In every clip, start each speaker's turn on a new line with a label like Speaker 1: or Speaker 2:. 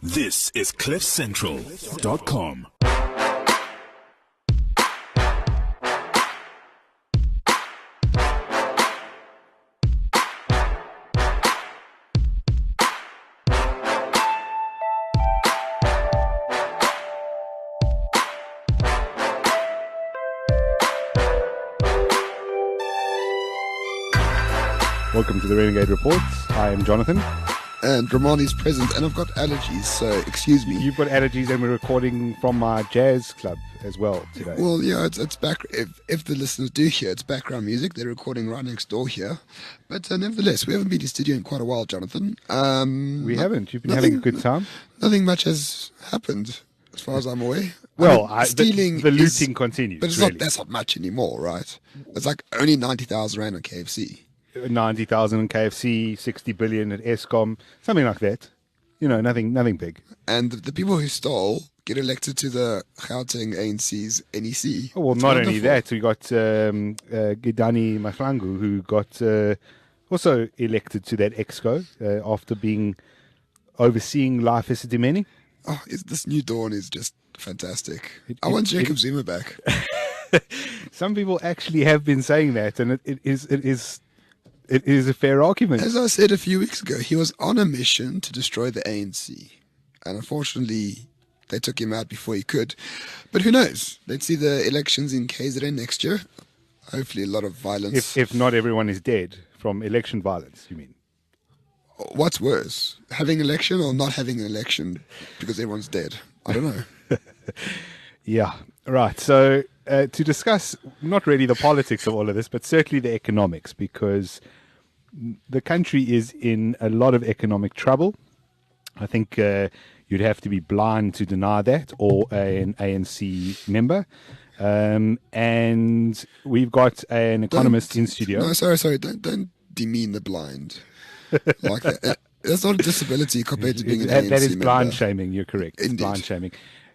Speaker 1: This is CliffCentral.com.
Speaker 2: Welcome to the Renegade Report. I am Jonathan.
Speaker 3: And Romani's present, and I've got allergies, so excuse me.
Speaker 2: You've got allergies, and we're recording from my jazz club as well today.
Speaker 3: Well, yeah, it's back. If the listeners do hear, it's background music. They're recording right next door here. But nevertheless, we haven't been to studio in quite a while, Jonathan.
Speaker 2: We haven't. You've been having a good time?
Speaker 3: Nothing much has happened, as far as I'm aware.
Speaker 2: Well,
Speaker 3: stealing
Speaker 2: the looting continues.
Speaker 3: But that's not much anymore, right? It's like only 90,000 Rand on KFC.
Speaker 2: 90,000 in KFC, 60 billion at Eskom, something like that. You know, nothing big.
Speaker 3: And the people who stole get elected to the Gauteng ANC's NEC.
Speaker 2: Oh, well,
Speaker 3: It's
Speaker 2: not
Speaker 3: wonderful.
Speaker 2: only that, we got Gidani Mahlangu, who got also elected to that exco after being overseeing life as a Dimeni.
Speaker 3: Oh, this new dawn is just fantastic. I want Jacob Zuma back.
Speaker 2: Some people actually have been saying that, and it is a fair argument.
Speaker 3: As I said a few weeks ago, he was on a mission to destroy the ANC. And unfortunately, they took him out before he could. But who knows? Let's see the elections in KZN next year. Hopefully a lot of violence.
Speaker 2: If not everyone is dead from election violence, you mean?
Speaker 3: What's worse? Having an election or not having an election because everyone's dead? I don't know.
Speaker 2: Yeah, right. So to discuss not really the politics of all of this, but certainly the economics, because the country is in a lot of economic trouble. I think you'd have to be blind to deny that, or an ANC member. And we've got an economist in studio.
Speaker 3: No, sorry. Don't demean the blind like that. That's not a disability compared to being an ANC
Speaker 2: That is
Speaker 3: member.
Speaker 2: blind shaming. You're correct. It's
Speaker 3: Indeed.
Speaker 2: blind shaming.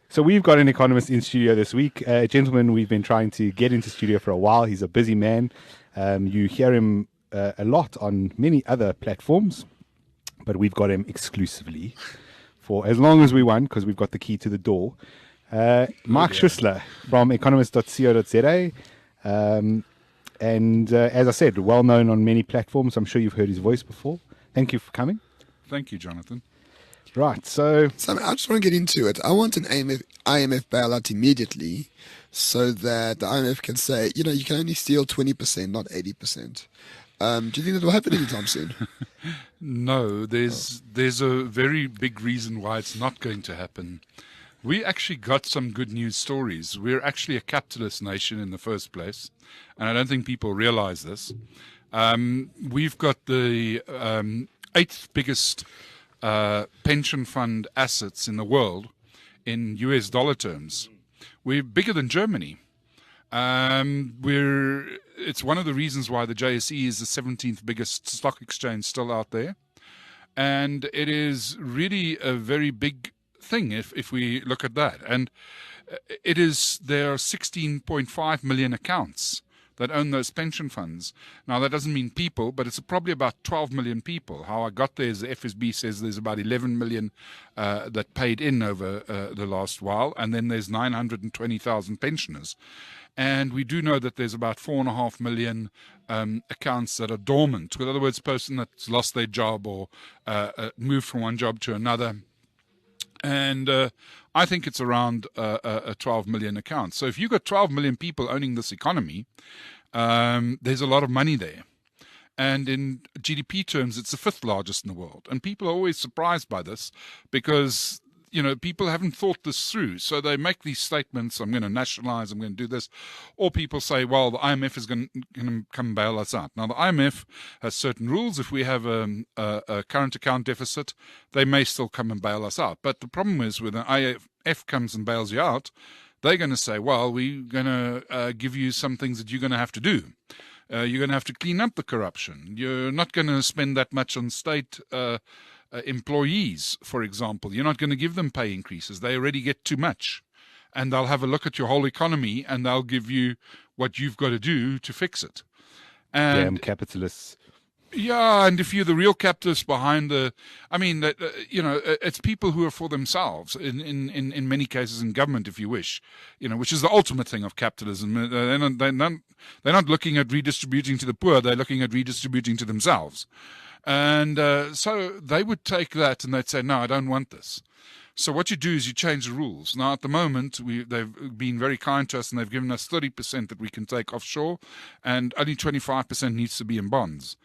Speaker 2: So we've got an economist in studio this week, a gentleman we've been trying to get into studio for a while. He's a busy man. You hear him a lot on many other platforms, but we've got him exclusively for as long as we want, because we've got the key to the door. Mike Schussler from economist.co.za. And as I said, well known on many platforms. I'm sure you've heard his voice before. Thank you for coming.
Speaker 4: Thank you, Jonathan.
Speaker 2: Right, so
Speaker 3: I just want to get into it. I want an IMF bailout immediately so that the IMF can say, you can only steal 20%, not 80%. Do you think that will happen anytime soon?
Speaker 4: No, there's a very big reason why it's not going to happen. We actually got some good news stories. We're actually a capitalist nation in the first place, and I don't think people realize this. We've got the 8th biggest pension fund assets in the world in US dollar terms. We're bigger than Germany. It's one of the reasons why the JSE is the 17th biggest stock exchange still out there. And it is really a very big thing if we look at that. And there are 16.5 million accounts that own those pension funds. Now, that doesn't mean people, but it's probably about 12 million people. How I got there is the FSB says there's about 11 million that paid in over the last while, and then there's 920,000 pensioners. And we do know that there's about 4.5 million accounts that are dormant. In other words, a person that's lost their job or moved from one job to another. And I think it's around 12 million accounts. So if you've got 12 million people owning this economy, there's a lot of money there. And in GDP terms, it's the 5th largest in the world. And people are always surprised by this because, people haven't thought this through. So they make these statements, I'm going to nationalize, I'm going to do this. Or people say, well, the IMF is going to come and bail us out. Now, the IMF has certain rules. If we have a current account deficit, they may still come and bail us out. But the problem is when the IMF comes and bails you out, they're going to say, well, we're going to give you some things that you're going to have to do. You're going to have to clean up the corruption. You're not going to spend that much on state employees, for example. You're not going to give them pay increases. They already get too much. And they'll have a look at your whole economy and they'll give you what you've got to do to fix it. And
Speaker 2: damn capitalists.
Speaker 4: Yeah, and if you're the real captors behind it's people who are for themselves in many cases in government, if you wish, which is the ultimate thing of capitalism. They're not looking at redistributing to the poor, they're looking at redistributing to themselves. And so they would take that and they'd say, no, I don't want this. So what you do is you change the rules. Now, at the moment, they've been very kind to us and they've given us 30% that we can take offshore, and only 25% needs to be in bonds.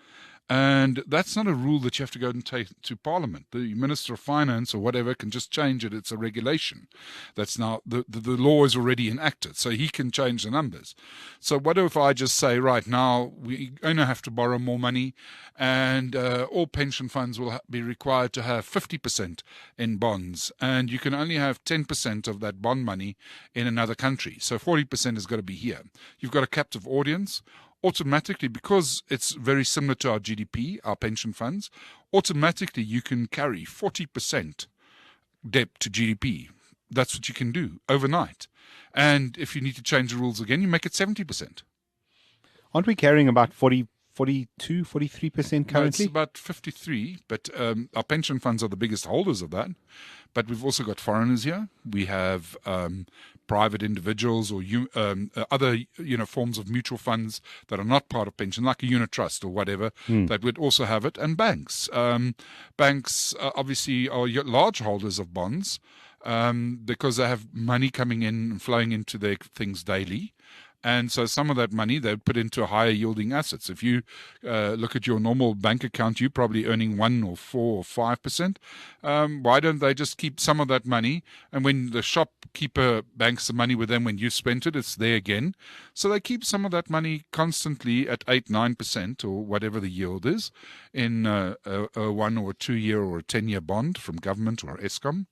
Speaker 4: And that's not a rule that you have to go and take to Parliament. The Minister of Finance or whatever can just change it. It's a regulation. That's now, the law is already enacted, so he can change the numbers. So what if I just say, right now, we're going to have to borrow more money, and all pension funds will be required to have 50% in bonds, and you can only have 10% of that bond money in another country. So 40% has got to be here. You've got a captive audience. Automatically, because it's very similar to our GDP, our pension funds, automatically you can carry 40% debt to GDP. That's what you can do overnight. And if you need to change the rules again, you make it 70%.
Speaker 2: Aren't we carrying about 42, 43% currently?
Speaker 4: No, it's about 53, but our pension funds are the biggest holders of that. But we've also got foreigners here. We have private individuals or other forms of mutual funds that are not part of pension, like a unit trust or whatever, that would also have it. And banks. Banks obviously are large holders of bonds because they have money coming in and flowing into their things daily. And so some of that money they would put into higher yielding assets. If you look at your normal bank account, you're probably earning 1 or 4 or 5%. Why don't they just keep some of that money? And when the shopkeeper banks the money with them, when you spent it, it's there again. So they keep some of that money constantly at 8, 9% or whatever the yield is in a 1 or 2 year or a 10-year bond from government or Eskom.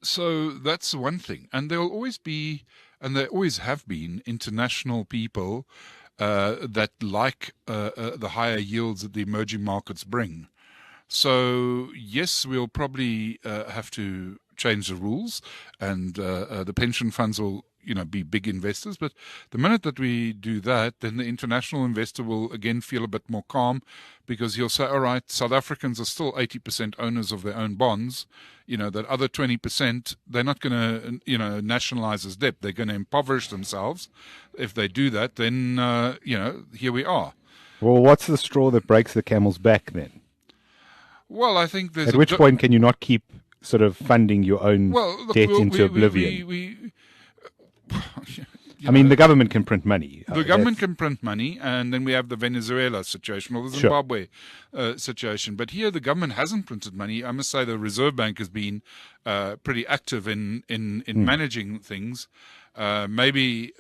Speaker 4: So that's one thing. And there will always be, and there always have been, international people that like the higher yields that the emerging markets bring. So yes, we'll probably have to change the rules, and the pension funds will be big investors. But the minute that we do that, then the international investor will again feel a bit more calm, because he'll say, all right, South Africans are still 80% owners of their own bonds. That other 20%, they're not going to, nationalize as debt. They're going to impoverish themselves. If they do that, then, here we are.
Speaker 2: Well, what's the straw that breaks the camel's back then?
Speaker 4: Well, I think there's...
Speaker 2: At which point can you not keep sort of funding your own debt into oblivion? I mean, the government can print money.
Speaker 4: The government can print money, and then we have the Venezuela situation or the Zimbabwe situation. But here, the government hasn't printed money. I must say the Reserve Bank has been pretty active in managing things. Maybe,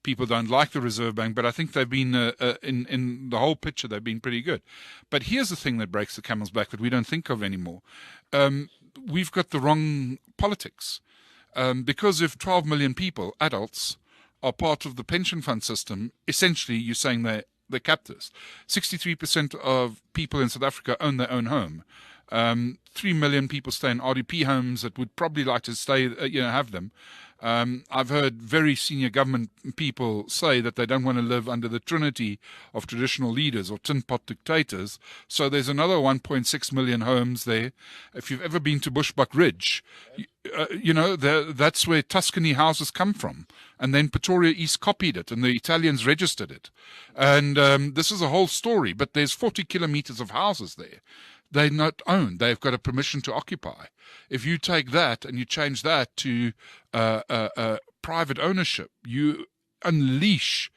Speaker 4: people don't like the Reserve Bank, but I think they've been, in the whole picture, they've been pretty good. But here's the thing that breaks the camel's back that we don't think of anymore. We've got the wrong politics. Because if 12 million people, adults, are part of the pension fund system, essentially you're saying they're captors. 63% of people in South Africa own their own home. 3 million people stay in RDP homes that would probably like to stay, have them. I've heard very senior government people say that they don't want to live under the trinity of traditional leaders or tin pot dictators. So there's another 1.6 million homes there. If you've ever been to Bushbuck Ridge, that's where Tuscany houses come from. And then Pretoria East copied it and the Italians registered it. And this is a whole story, but there's 40 kilometers of houses there. They're not owned. They've got a permission to occupy. If you take that and you change that to private ownership, you unleash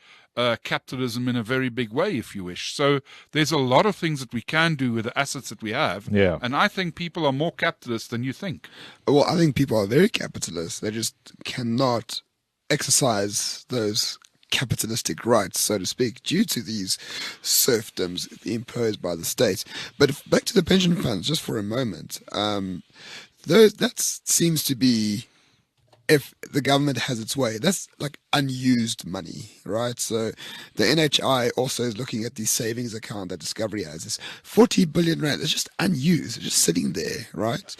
Speaker 4: capitalism in a very big way, if you wish. So there's a lot of things that we can do with the assets that we have.
Speaker 2: Yeah.
Speaker 4: And I think people are more capitalist than you think.
Speaker 3: Well, I think people are very capitalist. They just cannot exercise those capitalistic rights, so to speak, due to these serfdoms imposed by the state. But back to the pension funds, just for a moment, that seems to be if the government has its way. That's like unused money, right? So the NHI also is looking at the savings account that Discovery has. It's 40 billion rand. It's just unused. It's just sitting there, right?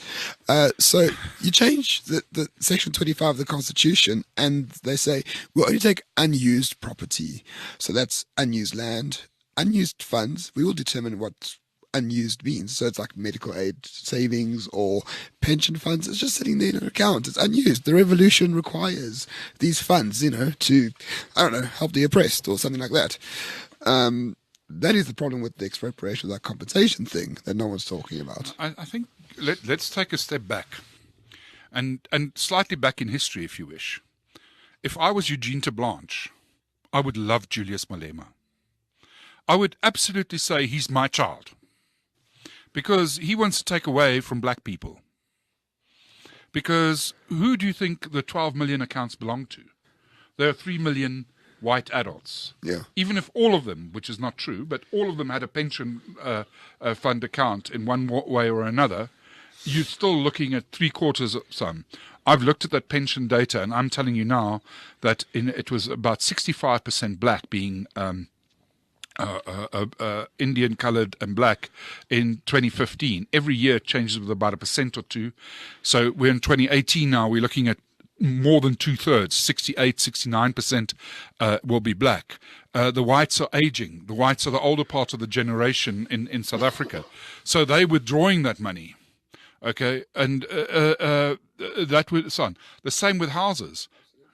Speaker 3: So you change the section 25 of the Constitution and they say, we'll only take unused property. So that's unused land, unused funds. We will determine what unused means. So it's like medical aid savings or pension funds. It's just sitting there in an account. It's unused. The revolution requires these funds, to, I don't know, help the oppressed or something like that. That is the problem with the expropriation, that compensation thing that no one's talking about.
Speaker 4: I think let's take a step back and slightly back in history, if you wish. If I was Eugene de Blanche, I would love Julius Malema. I would absolutely say he's my child, because he wants to take away from black people. Because who do you think the 12 million accounts belong to? There are 3 million white adults.
Speaker 3: Yeah.
Speaker 4: Even if all of them, which is not true, but all of them had a pension fund account in one way or another, you're still looking at 3/4 of some. I've looked at that pension data, and I'm telling you now that it was about 65% black, being Indian, coloured and black in 2015. Every year it changes with about 1% or 2%. So we're in 2018 now. We're looking at more than 2/3, 68, 69% will be black. The whites are aging. The whites are the older part of the generation in South Africa. So they're withdrawing that money. Okay, and that was on. The same with houses.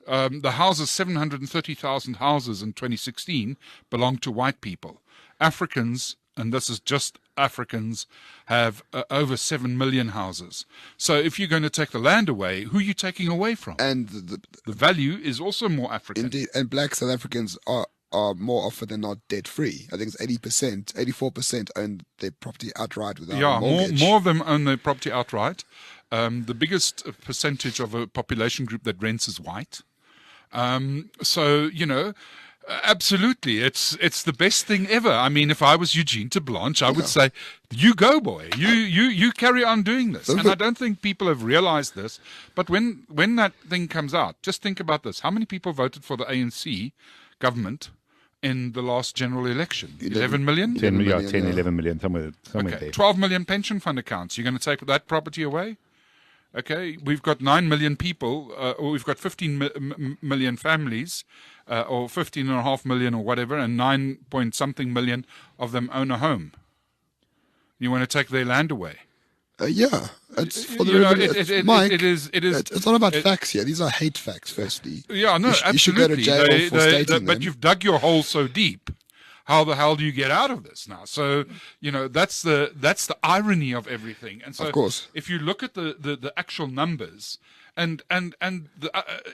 Speaker 4: The houses, 730,000 houses in 2016, belong to white people. Africans, and this is just Africans, have over 7 million houses. So if you're going to take the land away, who are you taking away from?
Speaker 3: And
Speaker 4: the value is also more African.
Speaker 3: Indeed, and black South Africans are more often than not debt free. I think it's 80%, 84% own their property outright without a mortgage.
Speaker 4: More of them own their property outright. The biggest percentage of a population group that rents is white. So, absolutely, it's the best thing ever. I mean, if I was Eugene de Blanche, I would say, you go, boy. You carry on doing this. And I don't think people have realized this. But when that thing comes out, just think about this. How many people voted for the ANC government in the last general election? 11 million?
Speaker 2: 10 million, 11 million, somewhere there.
Speaker 4: 12 million pension fund accounts. You're going to take that property away? Okay, we've got 9 million people, or we've got 15 million families, or 15.5 million or whatever, and 9 point something million of them own a home. You want to take their land away?
Speaker 3: Yeah, it's for the Mike.
Speaker 4: It is.
Speaker 3: It's not about facts here. These are hate facts. Firstly,
Speaker 4: yeah, no, absolutely.
Speaker 3: You should go to jail for stating them.
Speaker 4: But you've dug your hole so deep. How the hell do you get out of this now? So, that's the irony of everything. And so,
Speaker 3: of course,
Speaker 4: if you look at the actual numbers, and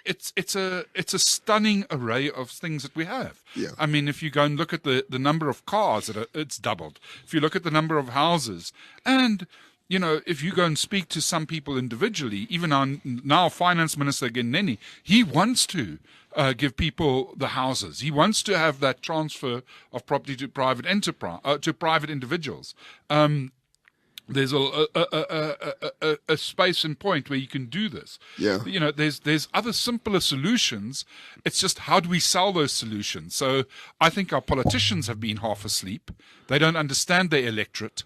Speaker 4: it's a stunning array of things that we have.
Speaker 3: Yeah.
Speaker 4: I mean, if you go and look at the number of cars, it's doubled. If you look at the number of houses, and if you go and speak to some people individually, even our now Finance Minister Geneni, he wants to give people the houses. He wants to have that transfer of property to private enterprise, to private individuals. There's a space and point where you can do this.
Speaker 3: Yeah.
Speaker 4: There's other simpler solutions. It's just how do we sell those solutions? So I think our politicians have been half asleep. They don't understand their electorate.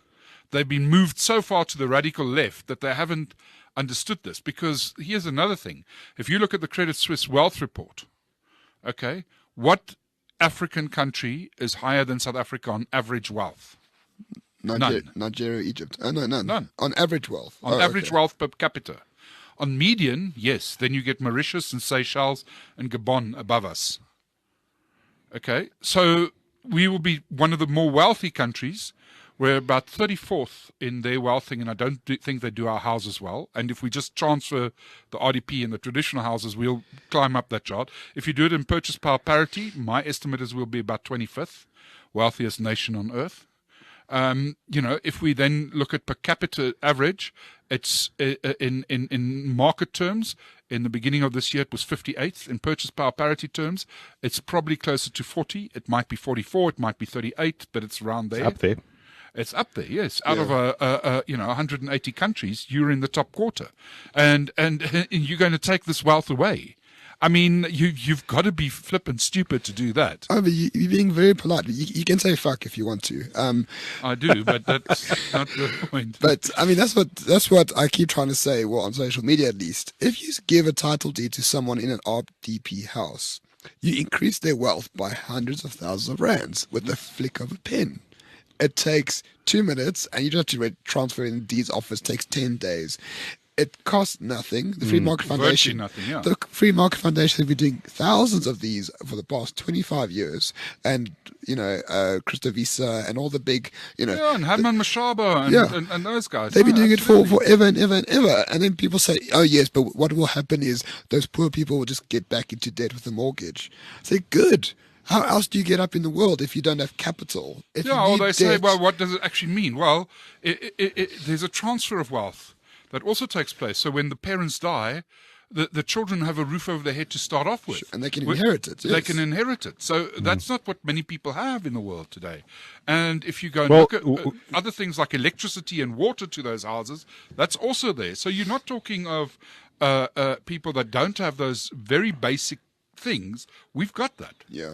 Speaker 4: They've been moved so far to the radical left that they haven't understood this. Because here's another thing. If you look at the Credit Suisse Wealth Report, okay, what African country is higher than South Africa on average wealth? None.
Speaker 3: Nigeria, Egypt. No, none.
Speaker 4: None.
Speaker 3: On average wealth.
Speaker 4: On average wealth per capita. On median, yes. Then you get Mauritius and Seychelles and Gabon above us. Okay, so we will be one of the more wealthy countries. We're about 34th in their wealthing, and I don't think they do our houses well. And if we just transfer the RDP and the traditional houses, we'll climb up that chart. If you do it in purchase power parity, my estimate is we'll be about 25th, wealthiest nation on earth. If we then look at per capita average, it's in market terms, in the beginning of this year, it was 58th. In purchase power parity terms, it's probably closer to 40. It might be 44, it might be 38, but it's around there.
Speaker 2: It's up there.
Speaker 4: It's up there, yes. Out of 180 countries, you're in the top quarter, and you're going to take this wealth away. I mean, you've got to be flippin' stupid to do that.
Speaker 3: I mean, you're being very polite. You can say fuck if you want to.
Speaker 4: I do, but that's not the point.
Speaker 3: But I mean, that's what I keep trying to say. Well, on social media at least, if you give a title deed to someone in an RDP house, you increase their wealth by hundreds of thousands of rands with the flick of a pen. It takes 2 minutes, and you don't have to transfer in the deeds office. Takes 10 days. It costs nothing. The Free Market Foundation,
Speaker 4: nothing, yeah.
Speaker 3: The Free Market Foundation has been doing thousands of these for the past 25 years, and Christo Visa and all the big,
Speaker 4: and Herman Mashaba and those guys.
Speaker 3: They've been doing it for forever and ever and ever. And then people say, "Oh yes, but what will happen is those poor people will just get back into debt with a mortgage." I say, good. How else do you get up in the world if you don't have capital?
Speaker 4: Say, well, what does it actually mean? Well, there's a transfer of wealth that also takes place. So when the parents die, the children have a roof over their head to start off with.
Speaker 3: And they can inherit it. Yes.
Speaker 4: They can inherit it. So that's not what many people have in the world today. And if you go and look at other things like electricity and water to those houses, that's also there. So you're not talking of people that don't have those very basic things. We've got that.
Speaker 3: Yeah.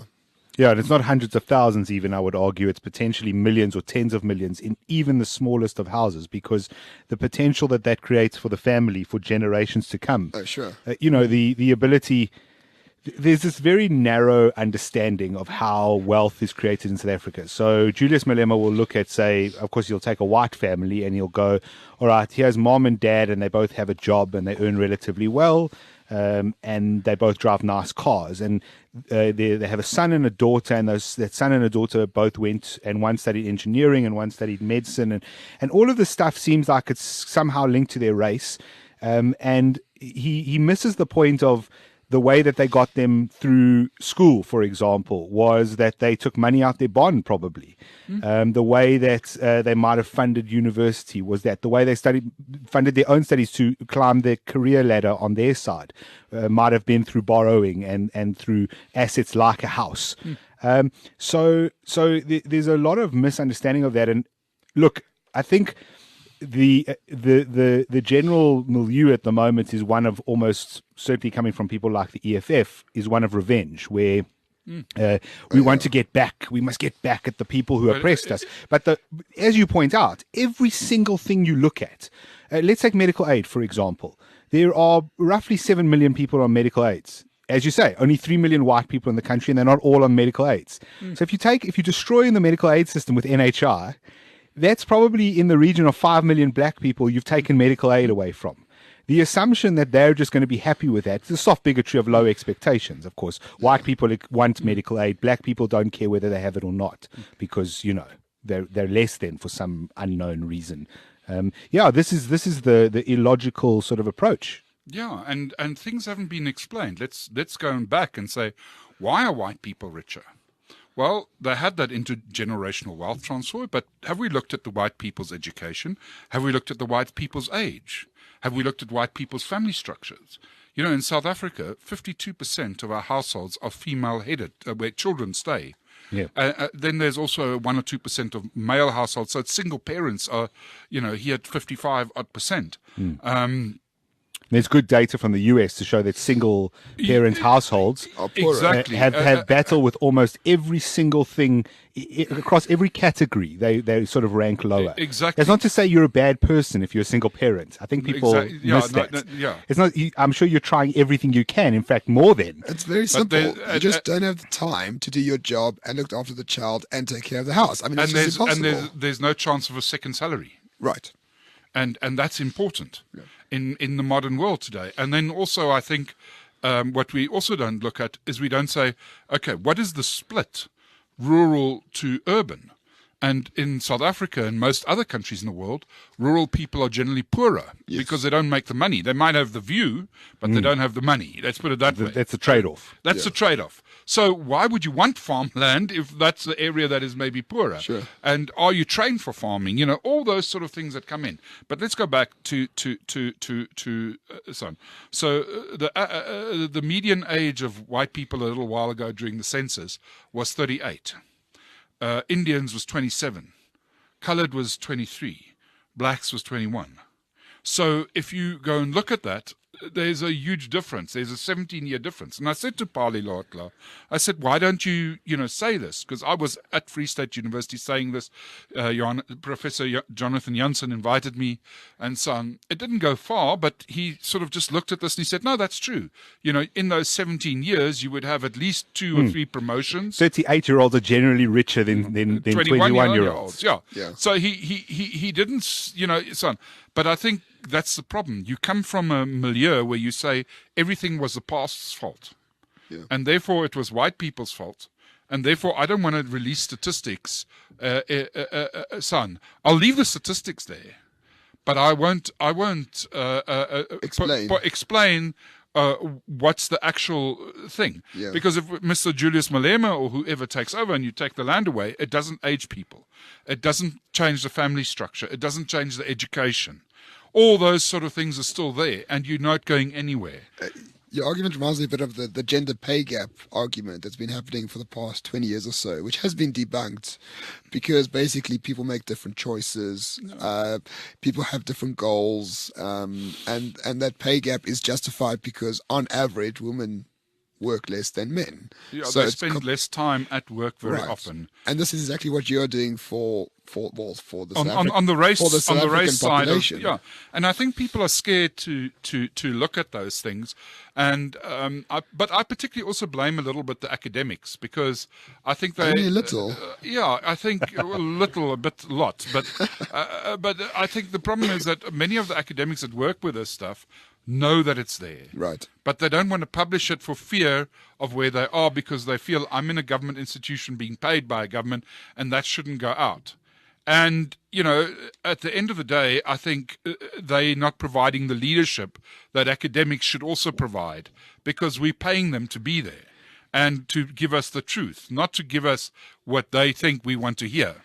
Speaker 2: Yeah, and it's not hundreds of thousands even, I would argue. It's potentially millions or tens of millions in even the smallest of houses, because the potential that creates for the family for generations to come.
Speaker 3: Oh, sure.
Speaker 2: The ability... There's this very narrow understanding of how wealth is created in South Africa. So Julius Malema will look at, say, of course, he'll take a white family and he'll go, all right, here's mom and dad and they both have a job and they earn relatively well. And they both drive nice cars, and they have a son and a daughter, and that son and a daughter both went, and one studied engineering and one studied medicine, and all of this stuff seems like it's somehow linked to their race, and he misses the point of the way that they got them through school, for example, was that they took money out their bond, probably. The way that they might have funded university was that the way they funded their own studies to climb their career ladder on their side might have been through borrowing and through assets like a house. So there's a lot of misunderstanding of that. And look, I think the general milieu at the moment is one of, almost certainly coming from people like the EFF, is one of revenge, where we want to get back. We must get back at the people who oppressed us. But as you point out, every single thing you look at, let's take medical aid, for example. There are roughly 7 million people on medical aids. As you say, only 3 million white people in the country, and they're not all on medical aids. So if you destroy the medical aid system with NHI, that's probably in the region of 5 million black people you've taken medical aid away from. The assumption that they're just going to be happy with that, it's a soft bigotry of low expectations, of course. White people want medical aid. Black people don't care whether they have it or not because, they're less than for some unknown reason. This is the illogical sort of approach.
Speaker 4: Yeah, and things haven't been explained. Let's go back and say, why are white people richer? Well, they had that intergenerational wealth transfer, but have we looked at the white people's education? Have we looked at the white people's age? Have we looked at white people's family structures? In South Africa, 52% of our households are female-headed, where children stay.
Speaker 2: Yeah.
Speaker 4: Then there's also 1 or 2% of male households. So it's single parents are, here at 55% odd.
Speaker 2: There's good data from the US to show that single parent households have battled with almost every single thing across every category. They sort of rank lower.
Speaker 4: Exactly.
Speaker 2: That's not to say you're a bad person if you're a single parent. I think people miss that. It's not. I'm sure you're trying everything you can. In fact, more than.
Speaker 3: It's very simple. You just don't have the time to do your job and look after the child and take care of the house. I mean, it's just impossible.
Speaker 4: And there's no chance of a second salary.
Speaker 3: Right.
Speaker 4: And that's important in the modern world today. And then also, I think what we also don't look at is we don't say, okay, what is the split rural to urban? And in South Africa and most other countries in the world, rural people are generally poorer because they don't make the money. They might have the view, but they don't have the money. Let's put it that way.
Speaker 2: That's a trade-off.
Speaker 4: That's a trade-off. So why would you want farmland if that's the area that is maybe poorer?
Speaker 3: Sure.
Speaker 4: And are you trained for farming? All those sort of things that come in. But let's go back to son. So the median age of white people a little while ago during the census was 38. Indians was 27. coloured was 23, blacks was 21. So if you go and look at that, there's a huge difference. There's a 17-year difference. And I said to Pali Lotla, I said, why don't you, say this? Because I was at Free State University saying this. Professor Jonathan Jansen invited me and so on. It didn't go far, but he sort of just looked at this and he said, no, that's true. In those 17 years, you would have at least 2 or 3 promotions.
Speaker 2: 38-year-olds are generally richer than 21-year-olds.
Speaker 4: Yeah.
Speaker 3: Yeah.
Speaker 4: So he didn't, so on. But I think that's the problem. You come from a milieu where you say everything was the past's fault.
Speaker 3: Yeah.
Speaker 4: And therefore it was white people's fault. And therefore I don't want to release statistics, son. I'll leave the statistics there. But I won't explain what's the actual thing.
Speaker 3: Yeah.
Speaker 4: Because if Mr. Julius Malema or whoever takes over and you take the land away, it doesn't age people. It doesn't change the family structure. It doesn't change the education. All those sort of things are still there, and you're not going anywhere.
Speaker 3: Your argument reminds me a bit of the gender pay gap argument that's been happening for the past 20 years or so, which has been debunked because basically people make different choices, people have different goals, and that pay gap is justified because on average women work less than men.
Speaker 4: Yeah,
Speaker 3: so
Speaker 4: they spend less time at work very
Speaker 3: right.
Speaker 4: often.
Speaker 3: And this is exactly what you're doing for the
Speaker 4: on the race side
Speaker 3: population.
Speaker 4: Yeah, and I think people are scared to look at those things, and but I particularly also blame a little bit the academics because I think they
Speaker 3: only a little.
Speaker 4: I think a lot, but I think the problem is that many of the academics that work with this stuff know that it's there.
Speaker 3: Right.
Speaker 4: But they don't want to publish it for fear of where they are because they feel I'm in a government institution being paid by a government and that shouldn't go out. And, at the end of the day, I think they're not providing the leadership that academics should also provide because we're paying them to be there and to give us the truth, not to give us what they think we want to hear.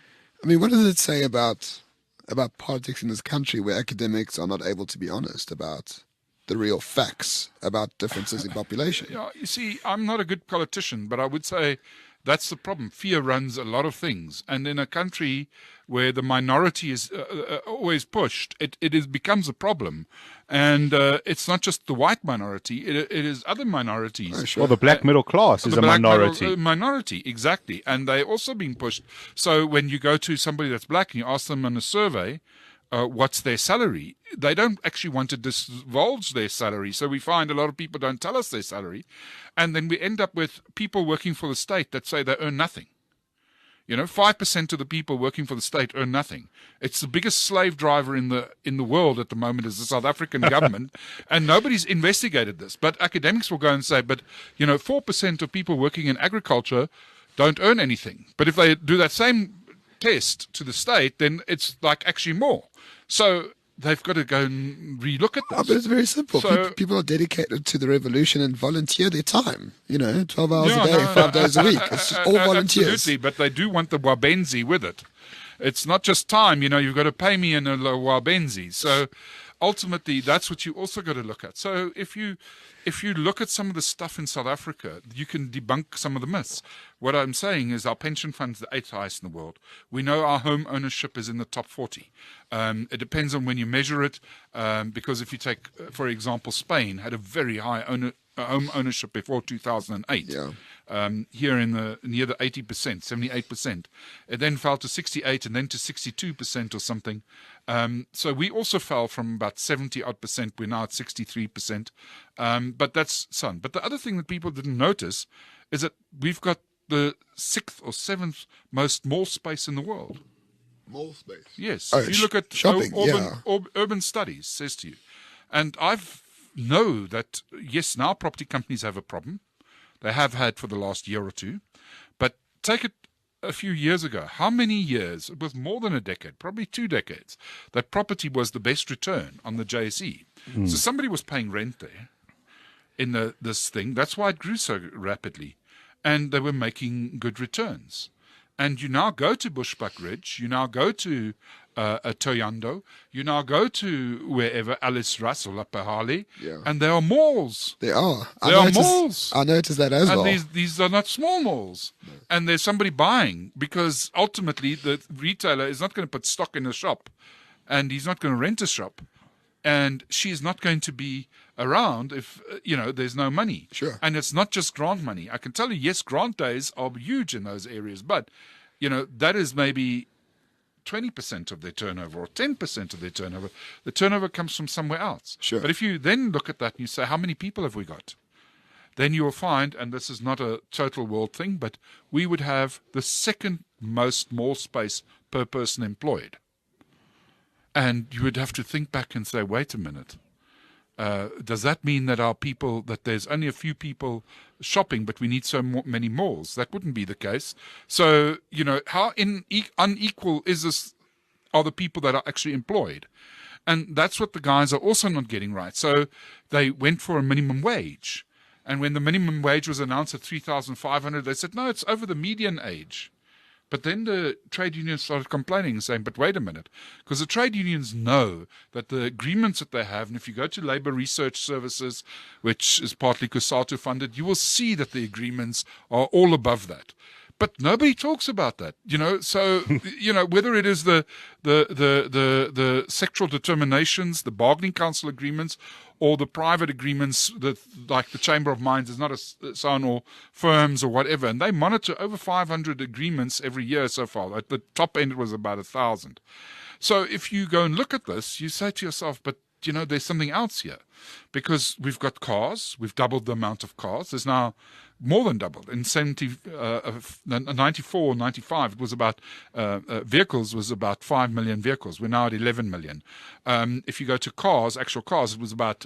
Speaker 3: I mean, what does it say about politics in this country where academics are not able to be honest about the real facts about differences in population?
Speaker 4: Yeah, you see, I'm not a good politician, but I would say that's the problem. Fear runs a lot of things. And in a country where the minority is always pushed, it becomes a problem. And it's not just the white minority, it is other minorities.
Speaker 3: Oh, sure.
Speaker 2: Well, the black middle class is a minority.
Speaker 4: Minority, exactly. And they're also being pushed. So when you go to somebody that's black and you ask them on a survey, what's their salary? They don't actually want to divulge their salary. So we find a lot of people don't tell us their salary. And then we end up with people working for the state that say they earn nothing. 5% of the people working for the state earn nothing. It's the biggest slave driver in the world at the moment is the South African government. And nobody's investigated this. But academics will go and say, but 4% of people working in agriculture don't earn anything. But if they do that same test to the state, then it's like actually more. So they've got to go and relook at this.
Speaker 3: Oh, but it's very simple.
Speaker 4: So,
Speaker 3: people are dedicated to the revolution and volunteer their time. 12 hours a day, 5 days a week. It's all volunteers.
Speaker 4: Absolutely, but they do want the wabenzi with it. It's not just time. You've got to pay me in a wabenzi. So ultimately, that's what you also got to look at. So if you look at some of the stuff in South Africa, you can debunk some of the myths. What I'm saying is our pension fund's the 8th highest in the world. We know our home ownership is in the top 40. It depends on when you measure it, because if you take, for example, Spain had a very high home ownership before 2008.
Speaker 3: Yeah.
Speaker 4: Here near the 80%, 78%. It then fell to 68 and then to 62% or something. So we also fell from about 70-odd%. We're now at 63%. But that's sun. But the other thing that people didn't notice is that we've got the 6th or 7th most mall space in the world.
Speaker 3: Mall space?
Speaker 4: Yes.
Speaker 3: Oh,
Speaker 4: if you look at
Speaker 3: shopping,
Speaker 4: urban studies, says to you. And know that, yes, now property companies have a problem. They have had for the last year or two. But take it a few years ago. How many years? It was more than a decade, probably 2 decades, that property was the best return on the JSE. So somebody was paying rent there in this thing. That's why it grew so rapidly. And they were making good returns. And you now go to Bushbuck Ridge, you now go to Toyando. You now go to wherever, Alice Russell, Upper Harley,
Speaker 3: Yeah.
Speaker 4: and there are malls.
Speaker 3: There are.
Speaker 4: There are malls.
Speaker 3: I noticed that as well.
Speaker 4: And these are not small malls. No. And there's somebody buying, because ultimately the retailer is not going to put stock in a shop, and he's not going to rent a shop, and she's not going to be around if, there's no money.
Speaker 3: Sure.
Speaker 4: And it's not just grant money. I can tell you, yes, grant days are huge in those areas, but, that is maybe 20% of their turnover or 10% of their turnover. The turnover comes from somewhere else.
Speaker 3: Sure.
Speaker 4: But if you then look at that and you say, how many people have we got? Then you will find, and this is not a total world thing, but we would have the second most mall space per person employed. And you would have to think back and say, wait a minute. Does that mean that that there's only a few people shopping, but we need so many malls? That wouldn't be the case. So, how unequal are the people that are actually employed? And that's what the guys are also not getting right. So they went for a minimum wage. And when the minimum wage was announced at 3,500, they said, no, it's over the median age. But then the trade unions started complaining and saying, but wait a minute, because the trade unions know that the agreements that they have, and if you go to Labour Research Services, which is partly COSATU funded, you will see that the agreements are all above that. But nobody talks about that, So, whether it is the sectoral determinations, the bargaining council agreements, or the private agreements that, like the Chamber of Mines, is not a son or firms or whatever, and they monitor over 500 agreements every year so far. At the top end, it was about 1,000. So if you go and look at this, you say to yourself, but there's something else here, because we've got cars. We've doubled the amount of cars. There's now more than doubled. In 94, 95, it was about vehicles was about 5 million vehicles. We're now at 11 million. If you go to actual cars, it was about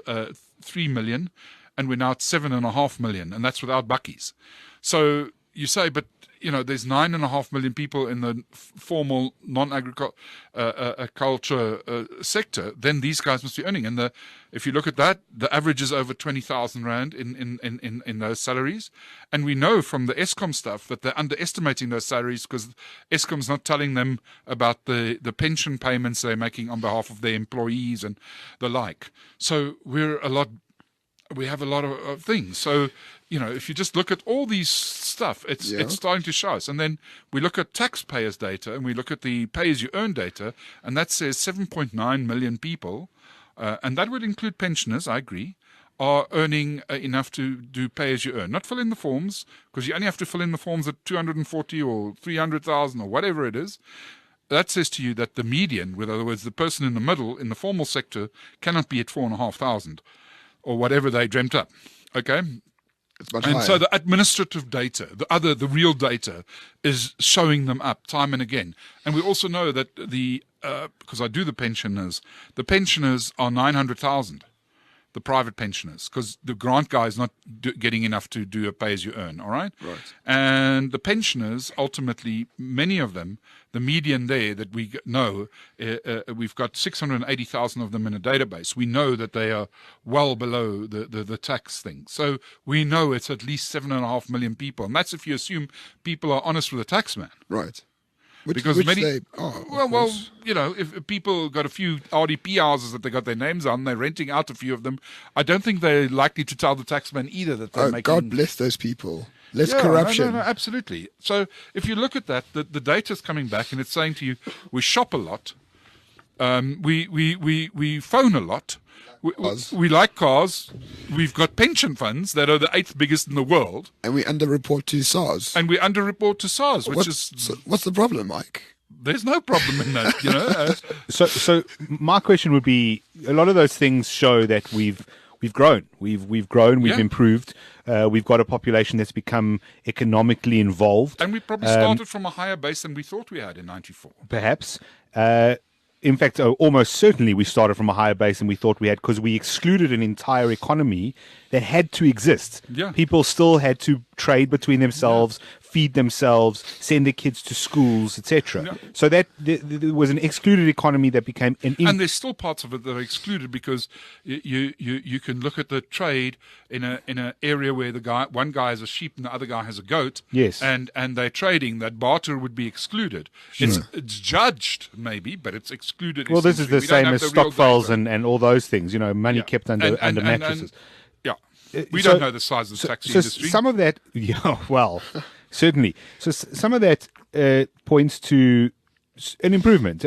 Speaker 4: 3 million, and we're now at 7.5 million, and that's without buckies. So you say, but there's 9.5 million people in the formal non-agriculture sector. Then these guys must be earning. And if you look at that, the average is over 20,000 rand in those salaries. And we know from the Eskom stuff that they're underestimating those salaries, because Eskom's not telling them about the pension payments they're making on behalf of their employees and the like. So we have a lot of things. So, if you just look at all these stuff, it's starting to show us. And then we look at taxpayers' data, and we look at the pay-as-you-earn data, and that says 7.9 million people, and that would include pensioners, I agree, are earning enough to do pay-as-you-earn. Not fill in the forms, because you only have to fill in the forms at 240 or 300,000 or whatever it is. That says to you that the median, in other words, the person in the middle, in the formal sector, cannot be at 4,500 or whatever they dreamt up. Okay?
Speaker 3: It's much
Speaker 4: and
Speaker 3: higher.
Speaker 4: So the administrative data, the real data, is showing them up time and again. And we also know that because I do the pensioners are 900,000. The private pensioners, because the grant guy is not getting enough to do a pay-as-you-earn, all right?
Speaker 3: Right.
Speaker 4: And the pensioners, ultimately, many of them, the median there that we know, we've got 680,000 of them in a database. We know that they are well below the tax thing. So we know it's at least 7.5 million people. And that's if you assume people are honest with the tax man.
Speaker 3: Right. Which
Speaker 4: many,
Speaker 3: they are.
Speaker 4: Well, if people got a few RDP houses that they got their names on, they're renting out a few of them. I don't think they're likely to tell the taxman either that they're making.
Speaker 3: God bless those people. Less corruption.
Speaker 4: No, absolutely. So if you look at that, the data's coming back, and it's saying to you, we shop a lot, we phone a lot. We like cars. We've got pension funds that are the 8th biggest in the world.
Speaker 3: And we underreport to SARS.
Speaker 4: What's
Speaker 3: the problem, Mike?
Speaker 4: There's no problem in that,
Speaker 2: So my question would be: a lot of those things show that we've grown. We've grown. We've improved. We've got a population that's become economically involved.
Speaker 4: And we probably started from a higher base than we thought we had in '94.
Speaker 2: Perhaps. in fact, almost certainly we started from a higher base than we thought we had, because we excluded an entire economy that had to exist.
Speaker 4: Yeah.
Speaker 2: People still had to trade between themselves, feed themselves, send their kids to schools, etc.
Speaker 4: Yeah.
Speaker 2: So that there was an excluded economy that became an
Speaker 4: And there's still parts of it that are excluded, because you can look at the trade in a area where one guy has a sheep and the other guy has a goat.
Speaker 2: Yes.
Speaker 4: And they're trading. That barter would be excluded. It's judged maybe, but it's excluded.
Speaker 2: Well, this is the
Speaker 4: essentially. We
Speaker 2: same
Speaker 4: don't
Speaker 2: as
Speaker 4: have the real
Speaker 2: stockpiles
Speaker 4: data.
Speaker 2: and all those things. Money kept under mattresses.
Speaker 4: We
Speaker 2: So-
Speaker 4: don't know the size of the taxi industry.
Speaker 2: Some of that, well, certainly. So some of that points to an improvement.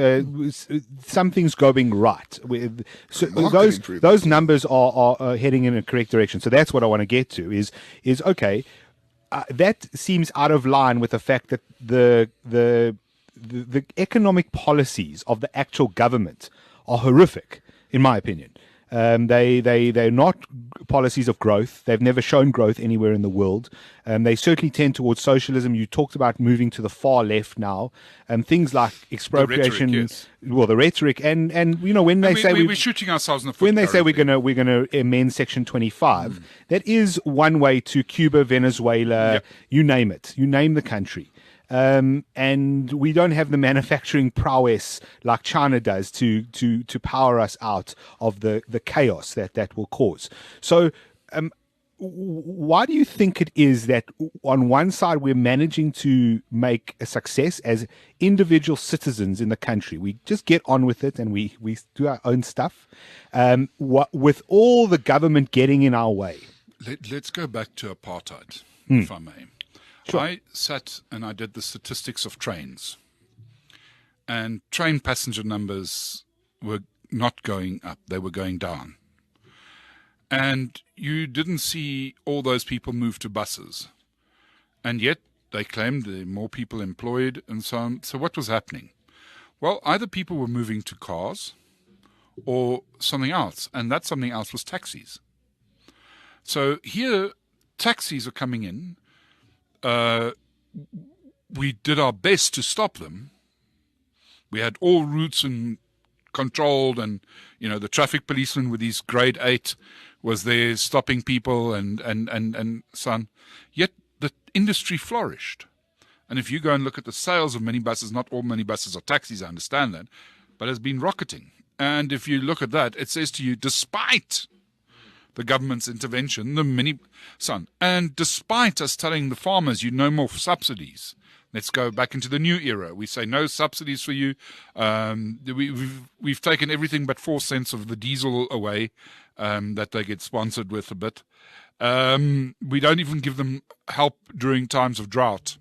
Speaker 2: Some things going right.
Speaker 3: Improvement.
Speaker 2: Those numbers are heading in a correct direction. So that's what I want to get to. Is okay. That seems out of line with the fact that the economic policies of the actual government are horrific, in my opinion. They're not policies of growth. They've never shown growth anywhere in the world. They certainly tend towards socialism. You talked about moving to the far left now, and things like expropriation.
Speaker 4: The rhetoric, yes.
Speaker 2: Well, the rhetoric, and when they say
Speaker 4: we're shooting ourselves in the foot.
Speaker 2: when they say we're
Speaker 4: currently.
Speaker 2: going to amend Section 25, that is one way to Cuba, Venezuela,
Speaker 4: Yep.
Speaker 2: you name it. You name the country. And we don't have the manufacturing prowess like China does to power us out of the chaos that will cause. So, why do you think it is that on one side we're managing to make a success as individual citizens in the country? We just get on with it and we do our own stuff, with all the government getting in our way.
Speaker 4: Let's go back to apartheid, if I may.
Speaker 2: Sure.
Speaker 4: I sat and I did the statistics of trains, and train passenger numbers were not going up, they were going down. And you didn't see all those people move to buses. And yet they claimed there were more people employed and so on. So what was happening? Well, either people were moving to cars or something else, and that something else was taxis. So here, taxis are coming in. We did our best to stop them. We had all routes and controlled, and the traffic policeman with his grade 8 was there stopping people and so on. Yet the industry flourished. And if you go and look at the sales of minibuses, not all minibuses are taxis, I understand that, but it's been rocketing. And if you look at that, it says to you, despite the government's intervention, and despite us telling the farmers, no more subsidies. Let's go back into the new era. We say no subsidies for you. We've taken everything but 4 cents of the diesel away, that they get sponsored with a bit. We don't even give them help during times of drought.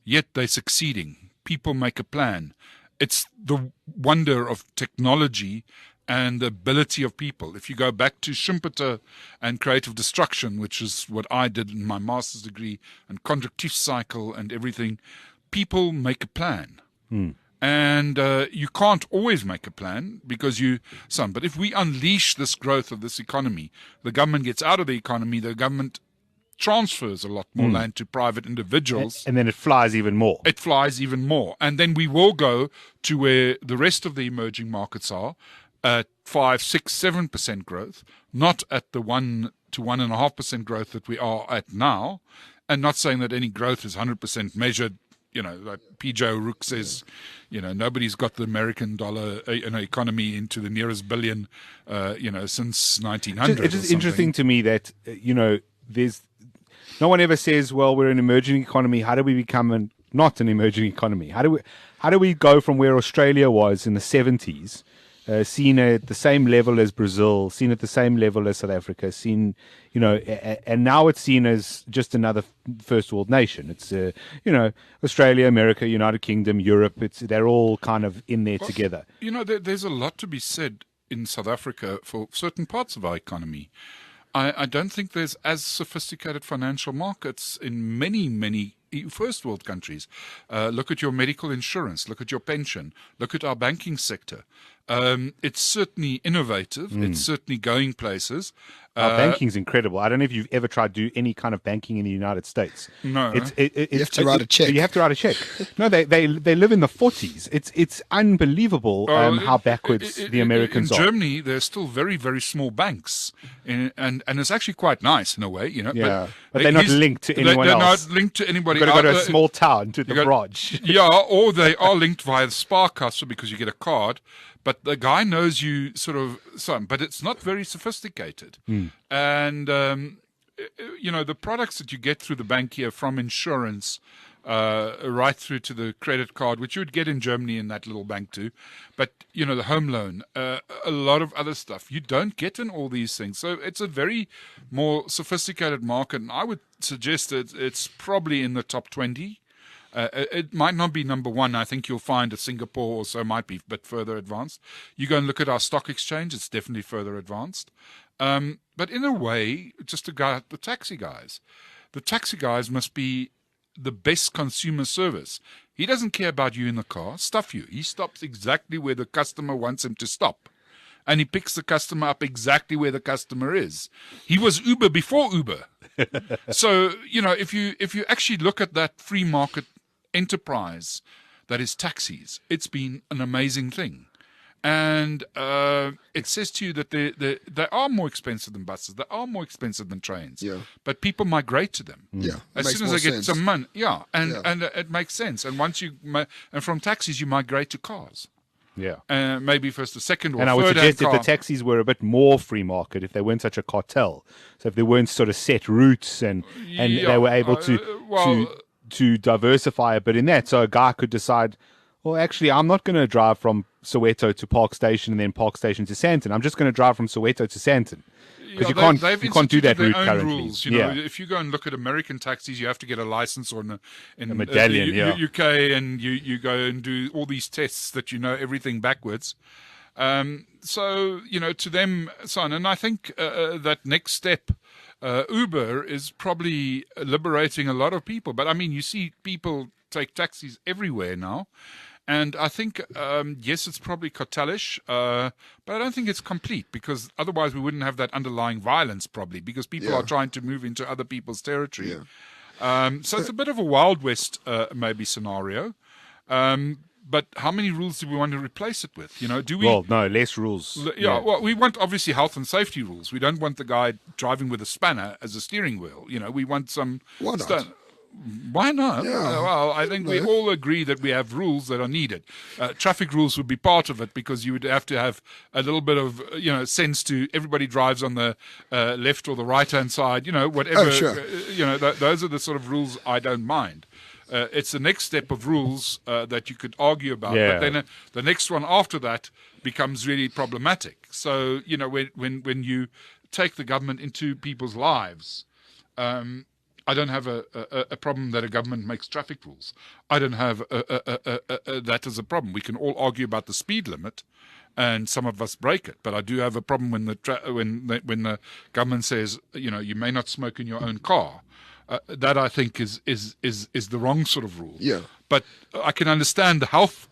Speaker 4: Yet they're succeeding. People make a plan. It's the wonder of technology and the ability of people. If you go back to Schumpeter and creative destruction, which is what I did in my master's degree, and contractive cycle and everything, people make a plan. And you can't always make a plan because but if we unleash this growth of this economy, the government gets out of the economy, the government transfers a lot more land to private individuals.
Speaker 2: And then it flies even more.
Speaker 4: It flies even more. And then we will go to where the rest of the emerging markets are, at 5, 6, 7% growth, not at the 1 to 1.5% growth that we are at now, and not saying that any growth is 100% measured. Like P.J. O'Rourke says, nobody's got the American dollar economy into the nearest billion, since 1900.
Speaker 2: It's just interesting to me that, there's no one ever says, well, we're an emerging economy. How do we become not an emerging economy? How do we go from where Australia was in the 70s, seen at the same level as Brazil, seen at the same level as South Africa, and now it's seen as just another first world nation. It's, Australia, America, United Kingdom, Europe. They're all kind of in there together.
Speaker 4: There's a lot to be said in South Africa for certain parts of our economy. I don't think there's as sophisticated financial markets in many, many first world countries. Look at your medical insurance. Look at your pension. Look at our banking sector. It's certainly innovative. It's certainly going places.
Speaker 2: Our banking's incredible. I don't know if you've ever tried to do any kind of banking in the United States.
Speaker 4: No.
Speaker 3: You have to write a check.
Speaker 2: You have to write a check. No, they live in the 40s. It's unbelievable how backwards the Americans
Speaker 4: in
Speaker 2: are.
Speaker 4: Germany, there's still very, very small banks, and it's actually quite nice in a way,
Speaker 2: Yeah, but they're not linked to anyone else.
Speaker 4: They're not linked to anybody.
Speaker 2: You've got to go to a small town to the branch.
Speaker 4: Yeah, or they are linked via the Sparkasse because you get a card. But the guy knows you but it's not very sophisticated. And, the products that you get through the bank here, from insurance right through to the credit card, which you would get in Germany in that little bank too. But, the home loan, a lot of other stuff you don't get in all these things. So it's a very more sophisticated market. And I would suggest that it's probably in the top 20. It might not be number one. I think you'll find a Singapore or so might be a bit further advanced. You go and look at our stock exchange, it's definitely further advanced. But in a way, just to go at the taxi guys must be the best consumer service. He doesn't care about you in the car, stuff you. He stops exactly where the customer wants him to stop. And he picks the customer up exactly where the customer is. He was Uber before Uber. So, if you actually look at that free market enterprise that is taxis, it's been an amazing thing. And it says to you that they are more expensive than buses. They are more expensive than trains.
Speaker 3: Yeah.
Speaker 4: But people migrate to them.
Speaker 3: Yeah.
Speaker 4: As soon as they get some money. Yeah. And it makes sense. And once and from taxis, you migrate to cars.
Speaker 2: Yeah.
Speaker 4: Maybe first a second or
Speaker 2: and
Speaker 4: third.
Speaker 2: I would suggest
Speaker 4: car.
Speaker 2: if the taxis were a bit more free market, if they weren't such a cartel, so if they weren't sort of set routes and they were able to diversify a bit in that, so a guy could decide, well, actually, I'm not going to drive from Soweto to Park Station and then Park Station to Sandton. I'm just going to drive from Soweto to Sandton. Because you can't do that route currently.
Speaker 4: Rules, if you go and look at American taxis, you have to get a license or a
Speaker 2: medallion.
Speaker 4: UK, and you go and do all these tests that everything backwards. So to them, son, and I think that next step, Uber is probably liberating a lot of people. But I mean, you see people take taxis everywhere now. And I think, yes, it's probably cartelish, but I don't think it's complete, because otherwise we wouldn't have that underlying violence, probably, because people are trying to move into other people's territory. Yeah. So it's a bit of a Wild West, maybe, scenario. But how many rules do we want to replace it with? Do we?
Speaker 2: Well, no, less rules.
Speaker 4: Yeah, well, we want, obviously, health and safety rules. We don't want the guy driving with a spanner as a steering wheel. We want some...
Speaker 3: Why not?
Speaker 4: Why not?
Speaker 3: Yeah.
Speaker 4: Well, I think we all agree that we have rules that are needed. Traffic rules would be part of it, because you would have to have a little bit of, sense to everybody drives on the left or the right-hand side, whatever.
Speaker 3: Oh, sure.
Speaker 4: Those are the sort of rules I don't mind. It's the next step of rules that you could argue about.
Speaker 2: Yeah.
Speaker 4: But then the next one after that becomes really problematic. So, when you take the government into people's lives, I don't have a problem that a government makes traffic rules. I don't have that as a problem. We can all argue about the speed limit, and some of us break it. But I do have a problem when the government says, you may not smoke in your own car. That, I think, is the wrong sort of rule.
Speaker 3: Yeah.
Speaker 4: But I can understand the health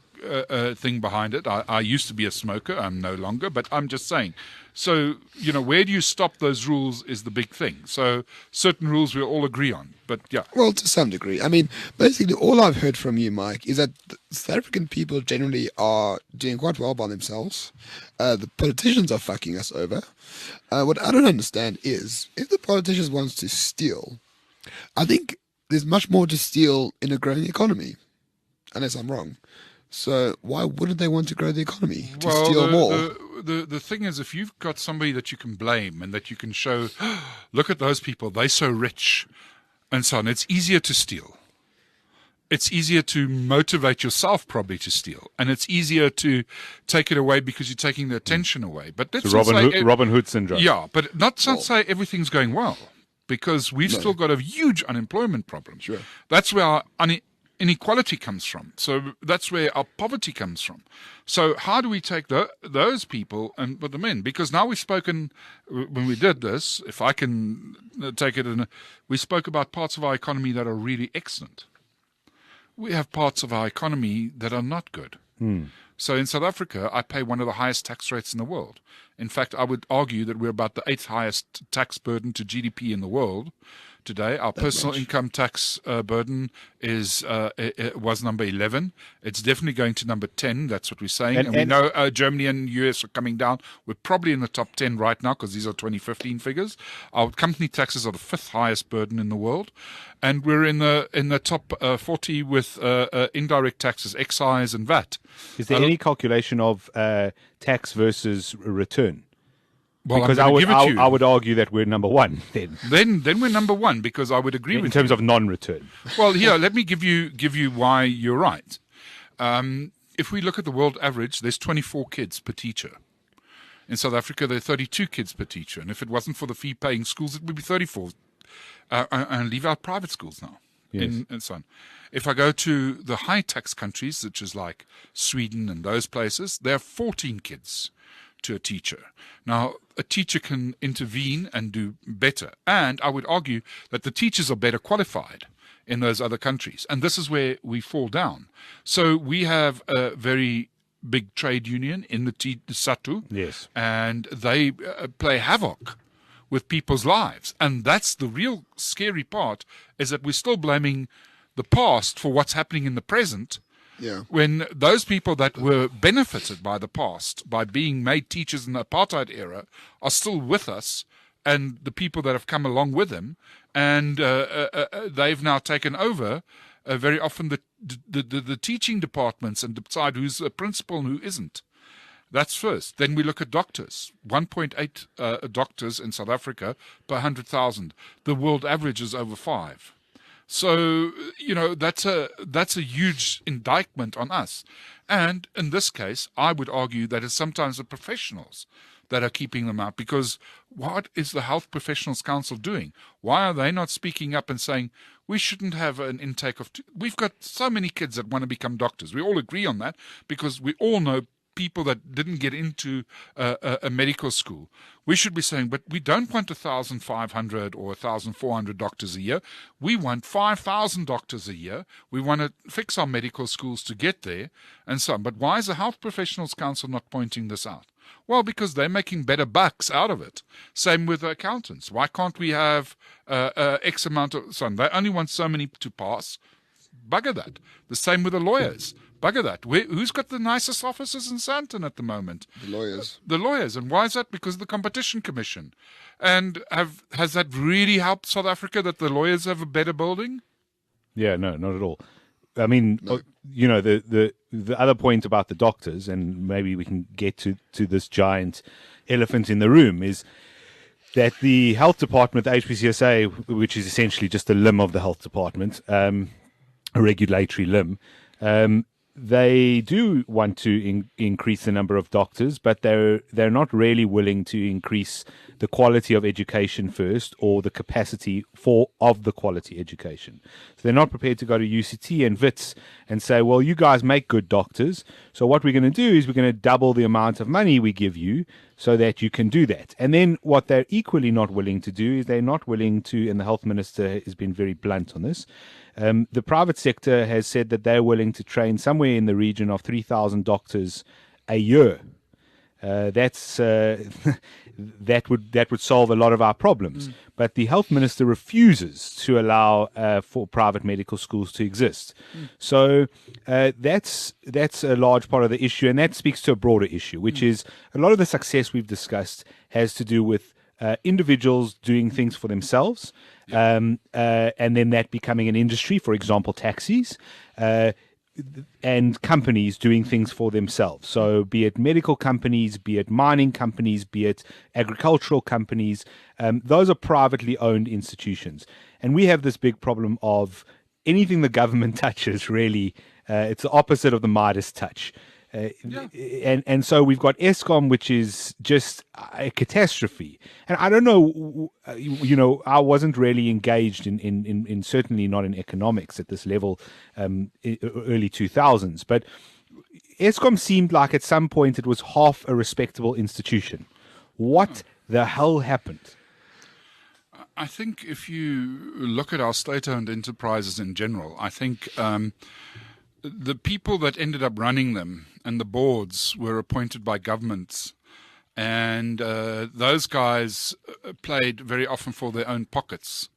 Speaker 4: thing behind it. I used to be a smoker. I'm no longer. But I'm just saying. So, where do you stop those rules is the big thing. So certain rules we all agree on. But, yeah.
Speaker 3: Well, to some degree. I mean, basically, all I've heard from you, Mike, is that South African people generally are doing quite well by themselves. The politicians are fucking us over. What I don't understand is, if the politicians want to steal, I think there's much more to steal in a growing economy, unless I'm wrong. So why wouldn't they want to grow the economy to steal more?
Speaker 4: The thing is, if you've got somebody that you can blame and that you can show, look at those people, they're so rich, and so on, it's easier to steal. It's easier to motivate yourself probably to steal, and it's easier to take it away because you're taking the attention away. But that's
Speaker 2: Robin Hood syndrome.
Speaker 4: Yeah, but not say everything's going well, because we've still got a huge unemployment problem.
Speaker 3: Sure.
Speaker 4: That's where our inequality comes from. So that's where our poverty comes from. So how do we take those people and put them in? Because now we've spoken, when we did this, if I can take it, we spoke about parts of our economy that are really excellent. We have parts of our economy that are not good. So in South Africa, I pay one of the highest tax rates in the world. In fact, I would argue that we're about the 8th highest tax burden to GDP in the world today. Our personal income tax burden it was number 11. It's definitely going to number 10. That's what we're saying. And we know Germany and US are coming down. We're probably in the top 10 right now because these are 2015 figures. Our company taxes are the 5th highest burden in the world. And we're in the top 40 with indirect taxes, excise and VAT.
Speaker 2: Is there any calculation of tax versus return?
Speaker 4: Well,
Speaker 2: because I would argue that we're number one then.
Speaker 4: Then we're number one because I would agree with you.
Speaker 2: In terms of non-return.
Speaker 4: Well, here, let me give you why you're right. If we look at the world average, there's 24 kids per teacher. In South Africa, there are 32 kids per teacher. And if it wasn't for the fee-paying schools, it would be 34. And leave out private schools now.
Speaker 2: Yes.
Speaker 4: And so on. If I go to the high-tax countries, such as like Sweden and those places, there are 14 kids to a teacher. Now, a teacher can intervene and do better. And I would argue that the teachers are better qualified in those other countries. And this is where we fall down. So we have a very big trade union in the SATU.
Speaker 2: Yes.
Speaker 4: And they play havoc with people's lives. And that's the real scary part, is that we're still blaming the past for what's happening in the present.
Speaker 3: Yeah.
Speaker 4: When those people that were benefited by the past, by being made teachers in the apartheid era, are still with us, and the people that have come along with them, and they've now taken over very often the teaching departments and decide who's a principal and who isn't. That's first. Then we look at doctors. 1.8 doctors in South Africa per 100,000. The world average is over 5. So, that's a huge indictment on us. And in this case, I would argue that it's sometimes the professionals that are keeping them out, because what is the Health Professionals Council doing? Why are they not speaking up and saying, we shouldn't have an intake of... We've got so many kids that want to become doctors. We all agree on that because we all know people that didn't get into a medical school. We should be saying, but we don't want 1,500 or 1,400 doctors a year. We want 5,000 doctors a year. We want to fix our medical schools to get there and so on. But why is the Health Professionals Council not pointing this out? Well, because they're making better bucks out of it. Same with the accountants. Why can't we have X amount of... They only want so many to pass. Bugger that. The same with the lawyers. Bugger that. Who's got the nicest offices in Sandton at the moment?
Speaker 3: The lawyers.
Speaker 4: The lawyers. And why is that? Because of the Competition Commission. And has that really helped South Africa, that the lawyers have a better building?
Speaker 2: Yeah, no, not at all. I mean,
Speaker 3: No.
Speaker 2: The other point about the doctors, and maybe we can get to this giant elephant in the room, is that the health department, the HPCSA, which is essentially just a limb of the health department, a regulatory limb, they do want to increase the number of doctors, but they're not really willing to increase the quality of education first, or the capacity of the quality education. So they're not prepared to go to UCT and WITS and say, well, you guys make good doctors, so what we're going to do is we're going to double the amount of money we give you so that you can do that. And then what they're equally not willing to do is they're not willing to, and the health minister has been very blunt on this, the private sector has said that they're willing to train somewhere in the region of 3,000 doctors a year. That would solve a lot of our problems. But the health minister refuses to allow for private medical schools to exist. So that's a large part of the issue, and that speaks to a broader issue, which is a lot of the success we've discussed has to do with individuals doing things for themselves, and then that becoming an industry, for example, taxis, and companies doing things for themselves. So be it medical companies, be it mining companies, be it agricultural companies, those are privately owned institutions. And we have this big problem of anything the government touches, really, it's the opposite of the Midas touch. And so we've got Eskom, which is just a catastrophe. And I don't know, I wasn't really engaged in certainly not in economics at this level, early 2000s. But Eskom seemed like at some point it was half a respectable institution. What the hell happened?
Speaker 4: I think if you look at our state-owned enterprises in general, I think the people that ended up running them and the boards were appointed by governments, and those guys played very often for their own pockets.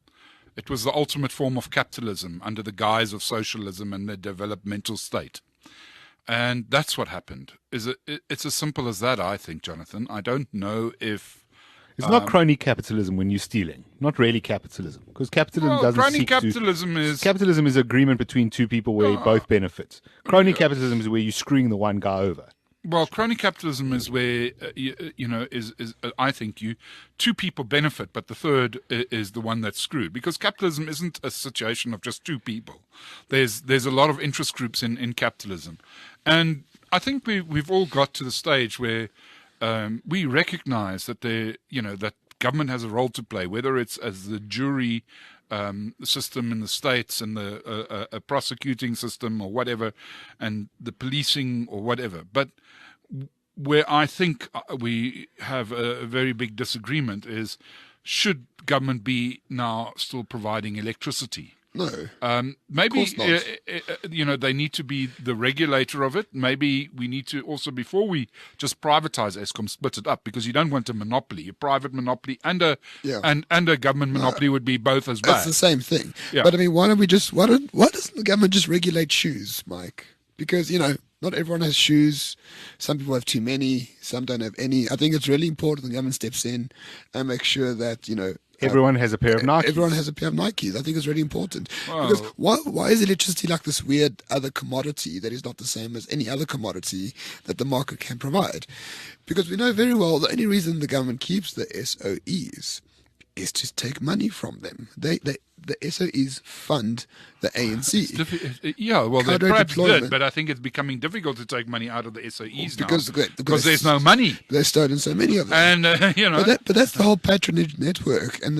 Speaker 4: It was the ultimate form of capitalism under the guise of socialism and the developmental state. And that's what happened. It's as simple as that, I think, Jonathan. I don't know if...
Speaker 2: It's not crony capitalism when you're stealing. Not really capitalism, because capitalism doesn't
Speaker 4: crony
Speaker 2: seek
Speaker 4: capitalism
Speaker 2: to...
Speaker 4: is...
Speaker 2: Capitalism is agreement between two people where you both benefit. Crony capitalism is where you're screwing the one guy over.
Speaker 4: Well, crony capitalism is where, I think two people benefit, but the third is the one that's screwed. Because capitalism isn't a situation of just two people. There's a lot of interest groups in capitalism. And I think we've all got to the stage where we recognize that that government has a role to play, whether it's as the jury system in the states and the a prosecuting system or whatever, and the policing or whatever. But where I think we have a very big disagreement is, should government be now still providing electricity?
Speaker 3: No.
Speaker 4: Maybe
Speaker 3: Of course not.
Speaker 4: they need to be the regulator of it. Maybe we need to also, before we just privatize Eskom, split it up, because you don't want a monopoly. A private monopoly and a government monopoly would be both as bad.
Speaker 3: It's the same thing.
Speaker 4: Yeah.
Speaker 3: But I mean, why doesn't the government just regulate shoes, Mike? Because not everyone has shoes. Some people have too many. Some don't have any. I think it's really important the government steps in and makes sure that
Speaker 2: Everyone has a pair of Nikes.
Speaker 3: Everyone has a pair of Nikes. I think it's really important.
Speaker 4: Wow.
Speaker 3: Because why is electricity like this weird other commodity that is not the same as any other commodity that the market can provide? Because we know very well the only reason the government keeps the SOEs is to take money from them. The SOEs fund the ANC.
Speaker 4: Yeah, well, they
Speaker 3: Cadre
Speaker 4: perhaps
Speaker 3: deployment.
Speaker 4: did, but I think it's becoming difficult to take money out of the SOEs
Speaker 3: Because
Speaker 4: there's no money.
Speaker 3: They've stolen so many of them.
Speaker 4: And
Speaker 3: But that's the whole patronage network, and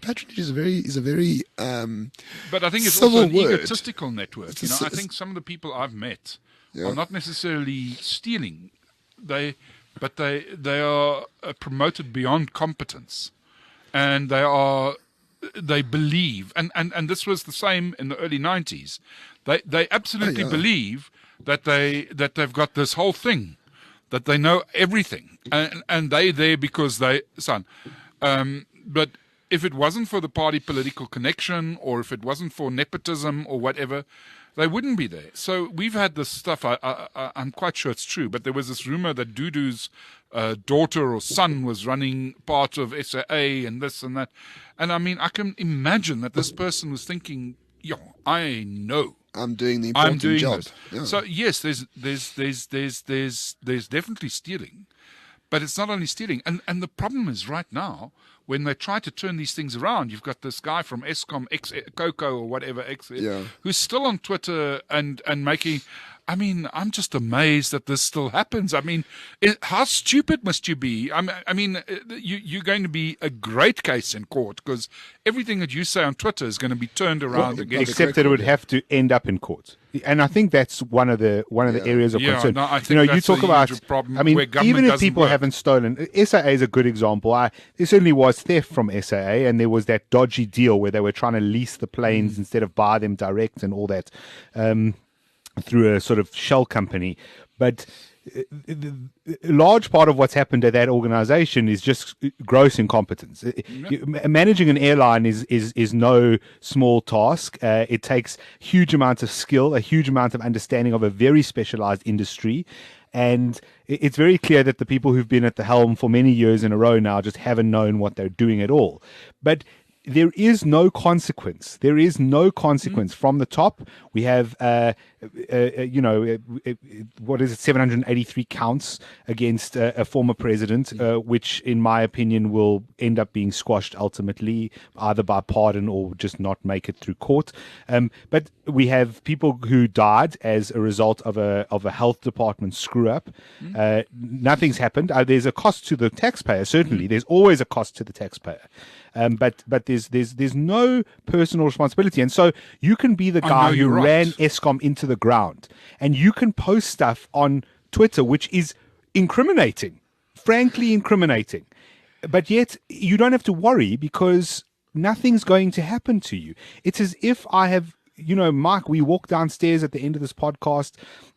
Speaker 3: patronage is a very
Speaker 4: but I think it's
Speaker 3: civil
Speaker 4: also an
Speaker 3: word.
Speaker 4: egotistical network. I think some of the people I've met are not necessarily stealing. They are promoted beyond competence, and they believe, and this was the same in the early 90s. They absolutely believe that they've got this whole thing, that they know everything, and they're there because but if it wasn't for the party political connection, or if it wasn't for nepotism or whatever, they wouldn't be there. So we've had this stuff. I'm quite sure it's true, but there was this rumor that Dudu's daughter or son was running part of SAA and this and that. And I mean, I can imagine that this person was thinking, I know
Speaker 3: I'm doing the important job.
Speaker 4: This.
Speaker 3: Yeah.
Speaker 4: So yes, there's definitely stealing, but it's not only stealing. And the problem is right now, when they try to turn these things around, you've got this guy from Eskom, ex-Coco or whatever, who's still on Twitter and making... I mean, I'm just amazed that this still happens. I mean, how stupid must you be? I mean, you're going to be a great case in court, because everything that you say on Twitter is going to be turned around against.
Speaker 2: Except that it would have to end up in court, and I think that's one of the areas of concern.
Speaker 4: No, I think
Speaker 2: you talk about.
Speaker 4: Problem
Speaker 2: I mean, even if people
Speaker 4: work.
Speaker 2: haven't stolen, SAA is a good example. There certainly was theft from SAA, and there was that dodgy deal where they were trying to lease the planes instead of buy them direct and all that. Through a sort of shell company. But a large part of what's happened at that organization is just gross incompetence. Managing an airline is no small task. It takes huge amounts of skill, a huge amount of understanding of a very specialized industry. And it's very clear that the people who've been at the helm for many years in a row now just haven't known what they're doing at all. But there is no consequence. There is no consequence from the top. We have, what is it, 783 counts against a former president, which, in my opinion, will end up being squashed ultimately, either by pardon or just not make it through court. But we have people who died as a result of a health department screw up. Nothing's happened. There's a cost to the taxpayer. Certainly, there's always a cost to the taxpayer. But there's no personal responsibility, and so you can be the guy who ran Eskom into the ground, and you can post stuff on Twitter which is incriminating, frankly incriminating, but yet you don't have to worry because nothing's going to happen to you. It's as if I have, Mike, we walk downstairs at the end of this podcast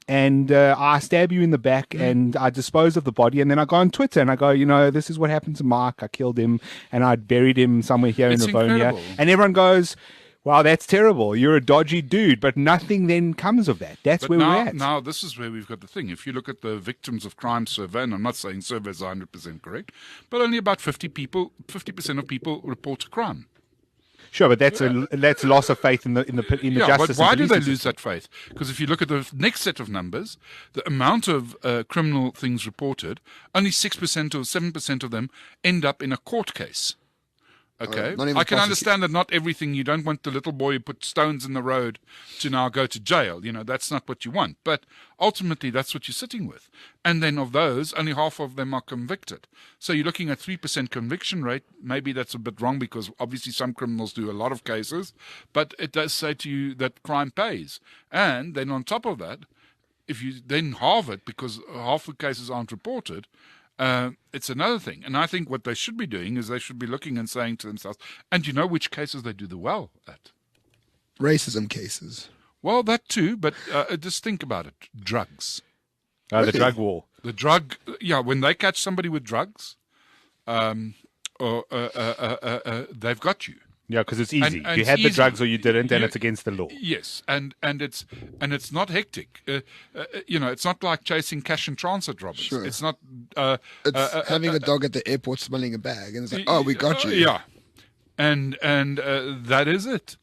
Speaker 2: and I stab you in the back and I dispose of the body, and then I go on Twitter and I go, this is what happened to Mark. I killed him and I buried him somewhere here in Livonia. Incredible. And everyone goes, wow, that's terrible. You're a dodgy dude. But nothing then comes of that. That's where we're at.
Speaker 4: Now, this is where we've got the thing. If you look at the victims of crime survey, and I'm not saying surveys are 100% correct, but only about 50% of people report a crime.
Speaker 2: Sure, but that's loss of faith in the justice.
Speaker 4: But why do they lose that faith? Because if you look at the next set of numbers, the amount of criminal things reported, only 6% or 7% of them end up in a court case. Okay, I can understand that not everything, you don't want the little boy who put stones in the road to now go to jail. That's not what you want. But ultimately, that's what you're sitting with. And then of those, only half of them are convicted. So you're looking at 3% conviction rate. Maybe that's a bit wrong because obviously some criminals do a lot of cases. But it does say to you that crime pays. And then on top of that, if you then halve it because half the cases aren't reported, it's another thing. And I think what they should be doing is they should be looking and saying to themselves, and you know which cases they do the well at?
Speaker 3: Racism cases.
Speaker 4: Well, that too, but just think about it. Drugs.
Speaker 2: The drug war.
Speaker 4: The drug, when they catch somebody with drugs, they've got you.
Speaker 2: Yeah, because it's easy.
Speaker 4: And
Speaker 2: you had the
Speaker 4: easy.
Speaker 2: drugs or you didn't, and it's against the law.
Speaker 4: Yes, and it's not hectic. It's not like chasing cash and transit robbers.
Speaker 3: Sure.
Speaker 4: It's not.
Speaker 3: It's having a dog at the airport smelling a bag, and it's like, oh, we got you.
Speaker 4: Yeah, and that is it.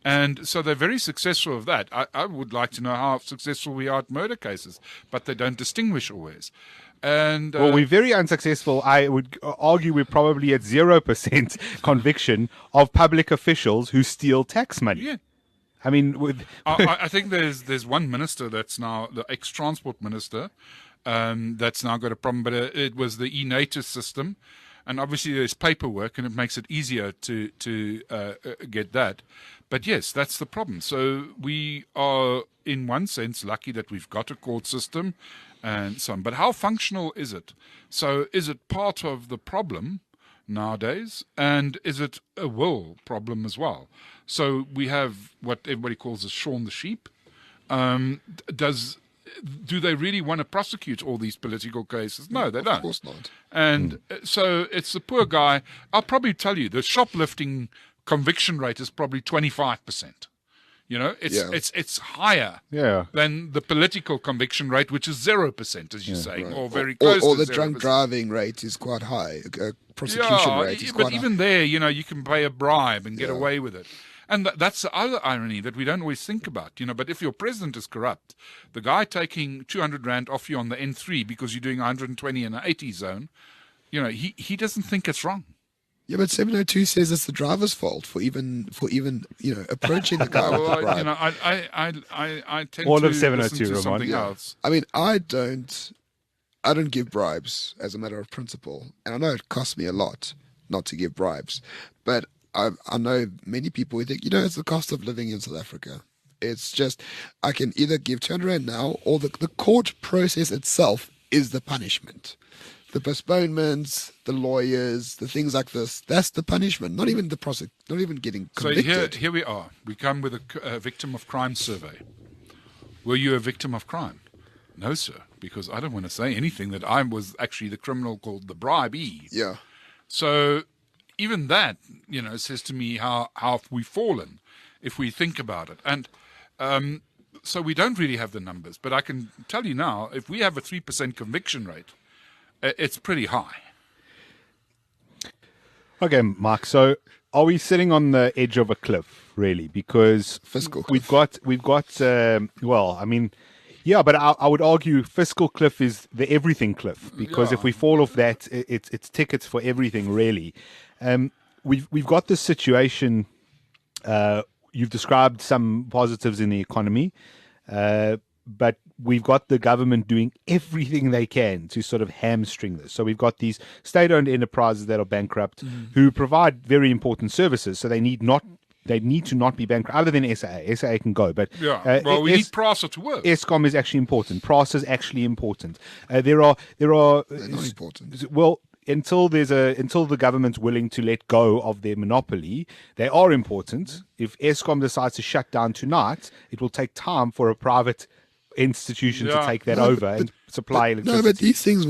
Speaker 4: And so they're very successful of that. I would like to know how successful we are at murder cases, but they don't distinguish always. And
Speaker 2: well, we're very unsuccessful. I would argue we're probably at 0% conviction of public officials who steal tax money.
Speaker 4: Yeah.
Speaker 2: I mean,
Speaker 4: I think there's one minister that's now the ex-transport minister that's now got a problem, but it was the e-native system. And obviously there's paperwork and it makes it easier to get that. But yes, that's the problem. So we are, in one sense, lucky that we've got a court system and so on. But how functional is it? So is it part of the problem nowadays? And is it a will problem as well? So we have what everybody calls a Shaun the Sheep. Do they really want to prosecute all these political cases? No, they don't.
Speaker 3: Of course not.
Speaker 4: And so it's the poor guy. I'll probably tell you the shoplifting conviction rate is probably 25%. It's higher than the political conviction rate, which is 0%, as you're saying, right. Or very close
Speaker 3: or
Speaker 4: to
Speaker 3: the 0%. Drunk driving rate is quite high. Prosecution rate is quite high. But even
Speaker 4: there, you can pay a bribe and get away with it. And that's the other irony that we don't always think about, But if your president is corrupt, the guy taking 200 Rand off you on the N3 because you're doing 120 in an 80 zone, he doesn't think it's wrong.
Speaker 3: Yeah, but 702 says it's the driver's fault for even approaching the guy with the bribe.
Speaker 4: I tend
Speaker 2: all
Speaker 4: to
Speaker 2: of 702
Speaker 4: listen to something else.
Speaker 3: I mean, I don't give bribes as a matter of principle, and I know it costs me a lot not to give bribes, but I know many people who think, it's the cost of living in South Africa. It's just, I can either give 200 Rand now, or the court process itself is the punishment. The postponements, the lawyers, the things like this, that's the punishment, not even not even getting convicted.
Speaker 4: So here we are. We come with a victim of crime survey. Were you a victim of crime? No, sir, because I don't want to say anything that I was actually the criminal called the bribee.
Speaker 3: Yeah.
Speaker 4: So even that, says to me how have we fallen if we think about it. And so we don't really have the numbers. But I can tell you now, if we have a 3% conviction rate, it's pretty high.
Speaker 2: Okay, Mark. So, are we sitting on the edge of a cliff, really? Because
Speaker 3: Fiscal
Speaker 2: we've
Speaker 3: cliff.
Speaker 2: got. Well, I mean, yeah, but I would argue fiscal cliff is the everything cliff because if
Speaker 4: Yeah.
Speaker 2: we fall off that, it's tickets for everything, really. We've got this situation. You've described some positives in the economy, but we've got the government doing everything they can to sort of hamstring this. So we've got these state-owned enterprises that are bankrupt who provide very important services. So they need to not be bankrupt. Other than SAA, SAA can go, but
Speaker 4: Yeah. Well, we need PRASA to work.
Speaker 2: ESCOM is actually important. PRASA is actually important. There are
Speaker 3: They're not important.
Speaker 2: well, until the government's willing to let go of their monopoly, they are important. If ESCOM decides to shut down tonight, it will take time for a private institution to
Speaker 4: Yeah.
Speaker 2: take that
Speaker 3: No,
Speaker 2: over
Speaker 3: but-
Speaker 2: and supply electricity.
Speaker 3: No, but these things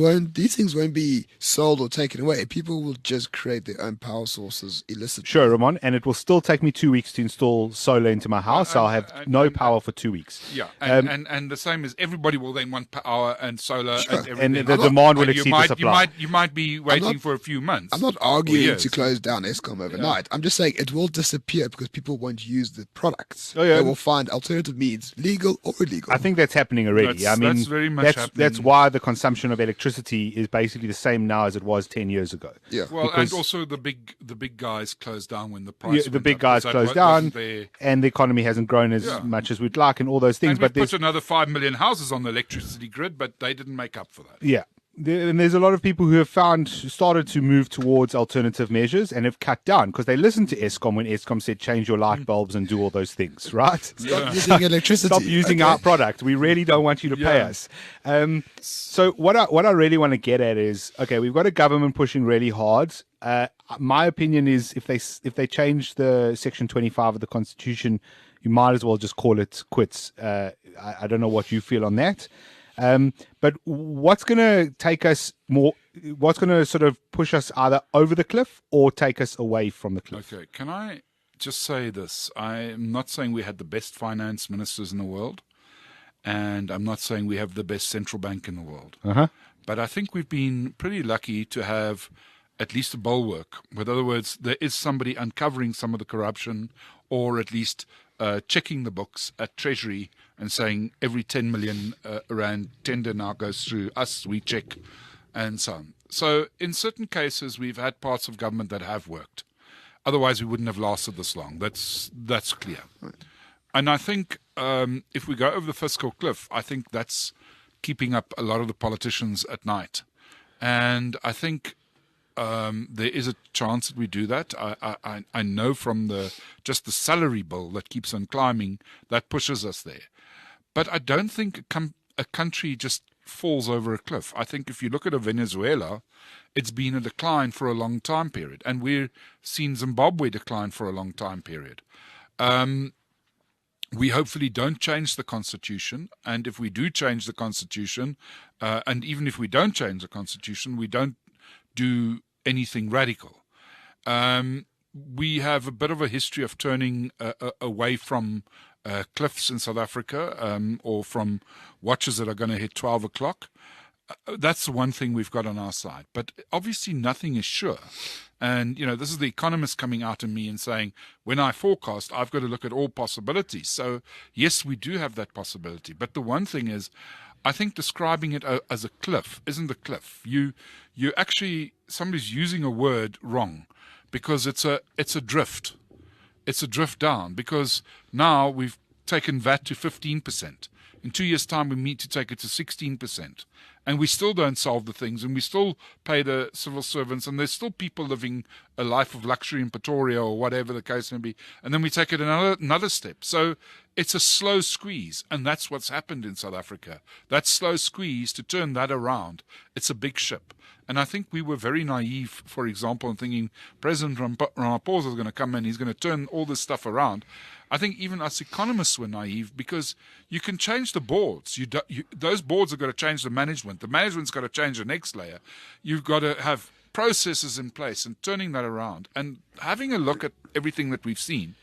Speaker 3: won't be sold or taken away. People will just create their own power sources illicitly.
Speaker 2: Sure, Ramon, and it will still take me 2 weeks to install solar into my house. I'll have no power for 2 weeks.
Speaker 4: Yeah, and the same as everybody will then want power and solar
Speaker 3: Sure.
Speaker 4: and everything.
Speaker 2: And the demand will
Speaker 4: And
Speaker 2: exceed the supply.
Speaker 4: You might be waiting
Speaker 3: not-
Speaker 4: for a few months.
Speaker 3: I'm not arguing
Speaker 4: years.
Speaker 3: to close down ESCOM overnight. I'm just saying it will disappear because people won't use the products.
Speaker 2: Oh, yeah.
Speaker 3: They will find alternative means, legal or illegal.
Speaker 2: I think that's happening already.
Speaker 4: That's very much
Speaker 2: that's
Speaker 4: happening.
Speaker 2: why the consumption of electricity is basically the same now as it was 10 years ago.
Speaker 3: Yeah.
Speaker 4: Well,
Speaker 2: because-
Speaker 4: and also the big guys closed down when the price.
Speaker 2: The
Speaker 4: went
Speaker 2: big
Speaker 4: up,
Speaker 2: guys
Speaker 4: because that
Speaker 2: closed down,
Speaker 4: wasn't there.
Speaker 2: and the economy hasn't grown as
Speaker 4: Yeah.
Speaker 2: much as we'd like, and all those things.
Speaker 4: And we
Speaker 2: But
Speaker 4: put
Speaker 2: there's
Speaker 4: another 5 million houses on the electricity grid, but they didn't make up for that.
Speaker 2: yeah, and there's a lot of people who have started to move towards alternative measures and have cut down because they listened to ESCOM when ESCOM said change your light bulbs and do all those things, right?
Speaker 3: Stop using electricity.
Speaker 2: Stop using
Speaker 3: Okay.
Speaker 2: our product. We really don't want you to pay
Speaker 4: Yeah.
Speaker 2: us. So what I really want to get at is, okay, we've got a government pushing really hard. My opinion is if they change the Section 25 of the Constitution, you might as well just call it quits. I don't know what you feel on that. But what's going to take us more? What's going to sort of push us either over the cliff or take us away from the cliff?
Speaker 4: Okay, can I just say this? I'm not saying we had the best finance ministers in the world, and I'm not saying we have the best central bank in the world.
Speaker 2: Uh-huh.
Speaker 4: But I think we've been pretty lucky to have at least a bulwark. In other words, there is somebody uncovering some of the corruption, or at least checking the books at Treasury and saying every 10 million rand tender now goes through us, we check, and so on. So in certain cases, we've had parts of government that have worked. Otherwise, we wouldn't have lasted this long. That's clear. And I think if we go over the fiscal cliff, I think that's keeping up a lot of the politicians at night. And I think there is a chance that we do that. I know from just the salary bill that keeps on climbing, that pushes us there. But I don't think a country just falls over a cliff. I think if you look at a Venezuela, it's been a decline for a long time period. And we've seen Zimbabwe decline for a long time period. We hopefully don't change the constitution. And if we do change the constitution, and even if we don't change the constitution, we don't do anything radical. We have a bit of a history of turning away from cliffs in South Africa, or from watches that are going to hit 12 o'clock. That's the one thing we've got on our side. But obviously nothing is sure. And, this is the Economist coming out to me and saying, when I forecast, I've got to look at all possibilities. So, yes, we do have that possibility. But the one thing is, I think describing it as a cliff isn't a cliff. You actually, somebody's using a word wrong, because it's a drift. It's a drift down, because now we've taken VAT to 15%. In 2 years' time, we need to take it to 16%. And we still don't solve the things, and we still pay the civil servants, and there's still people living a life of luxury in Pretoria or whatever the case may be. And then we take it another step. So it's a slow squeeze, and that's what's happened in South Africa. That slow squeeze, to turn that around, it's a big ship. And I think we were very naive, for example, in thinking President Ramaphosa is going to come in, he's going to turn all this stuff around. I think even us economists were naive, because you can change the boards. Those boards have got to change the management. The management's got to change the next layer. You've got to have processes in place and turning that around and having a look at everything that we've seen.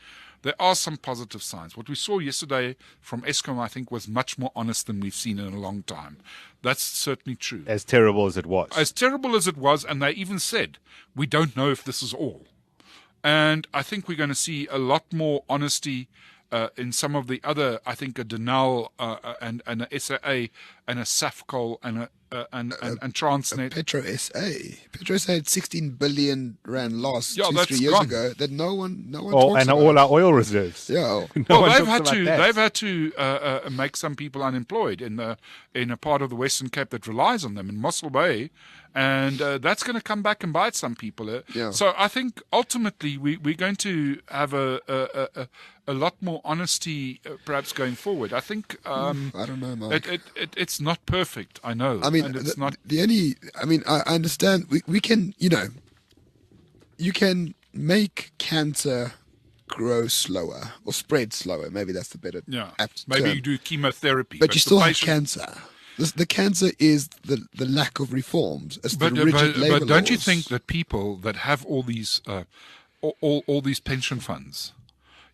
Speaker 4: there are some positive signs. What we saw yesterday from Eskom, I think, was much more honest than we've seen in a long time. That's certainly true.
Speaker 2: As terrible as it was.
Speaker 4: As terrible as it was, and they even said, we don't know if this is all. And I think we're going to see a lot more honesty in some of the other, I think, a Denel and a SAA and a Safcol and Transnet.
Speaker 3: Petro SA had 16 billion rand loss 3 years
Speaker 4: gone.
Speaker 3: ago that no one talks
Speaker 2: and
Speaker 3: about.
Speaker 2: all our oil reserves.
Speaker 3: Yeah.
Speaker 2: No
Speaker 4: Well,
Speaker 2: one
Speaker 4: they've
Speaker 2: talks
Speaker 4: had
Speaker 2: about
Speaker 4: to.
Speaker 2: that.
Speaker 4: They've had to make some people unemployed in a part of the Western Cape that relies on them in Mossel Bay, and that's going to come back and bite some people.
Speaker 3: Yeah.
Speaker 4: So I think ultimately we're going to have a lot more honesty, perhaps going forward. I think
Speaker 3: I don't know, Mike.
Speaker 4: it's not perfect. I know.
Speaker 3: I mean,
Speaker 4: and it's not.
Speaker 3: I understand. We can, you can make cancer grow slower or spread slower. Maybe that's the better.
Speaker 4: Yeah.
Speaker 3: apt
Speaker 4: Maybe
Speaker 3: term.
Speaker 4: you do chemotherapy,
Speaker 3: But you
Speaker 4: the
Speaker 3: still have
Speaker 4: patient-
Speaker 3: cancer. The cancer is the lack of reforms. It's the rigid labor
Speaker 4: but don't you
Speaker 3: laws.
Speaker 4: think that people that have all these all these pension funds,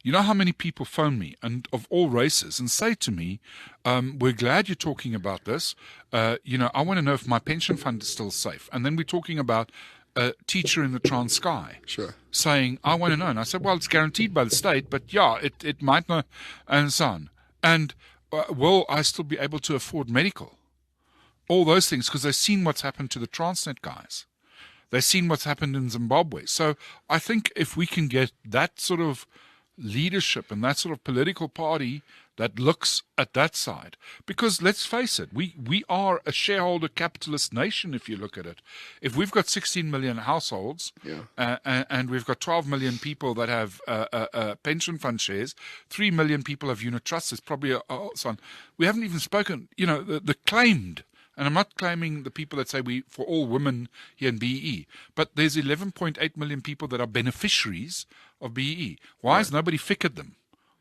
Speaker 4: you know how many people phone me and of all races and say to me, we're glad you're talking about this. I want to know if my pension fund is still safe. And then we're talking about a teacher in the Transkei
Speaker 3: Sure.
Speaker 4: saying, I want to know. And I said, well, it's guaranteed by the state, but yeah, it might not, and so on. And will I still be able to afford medical? All those things, because they've seen what's happened to the Transnet guys. They've seen what's happened in Zimbabwe. So I think if we can get that sort of leadership and that sort of political party that looks at that side, because let's face it, we are a shareholder capitalist nation if you look at it. If we've got 16 million households and we've got 12 million people that have pension fund shares, 3 million people have unit trusts, there's probably son. We haven't even spoken, the claimed. And I'm not claiming the people that say we for all women here in BEE, but there's 11.8 million people that are beneficiaries of BEE. Why has nobody figured them?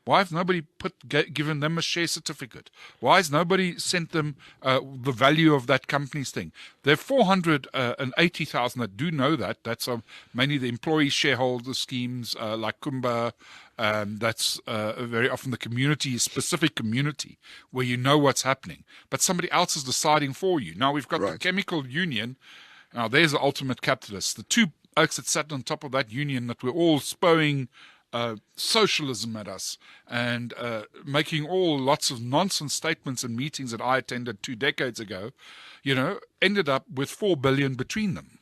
Speaker 4: Why has nobody given them a share certificate? Why has nobody sent them the value of that company's thing? There are 480,000 that do know that. That's mainly the employee shareholder schemes like Kumba. That's very often the community, specific community, where you know what's happening. But somebody else is deciding for you. Now we've got the chemical union. Now there's the ultimate capitalist. The two oaks that sat on top of that union that were all spowing socialism at us and making lots of nonsense statements and meetings that I attended 2 decades ago, ended up with 4 billion between them.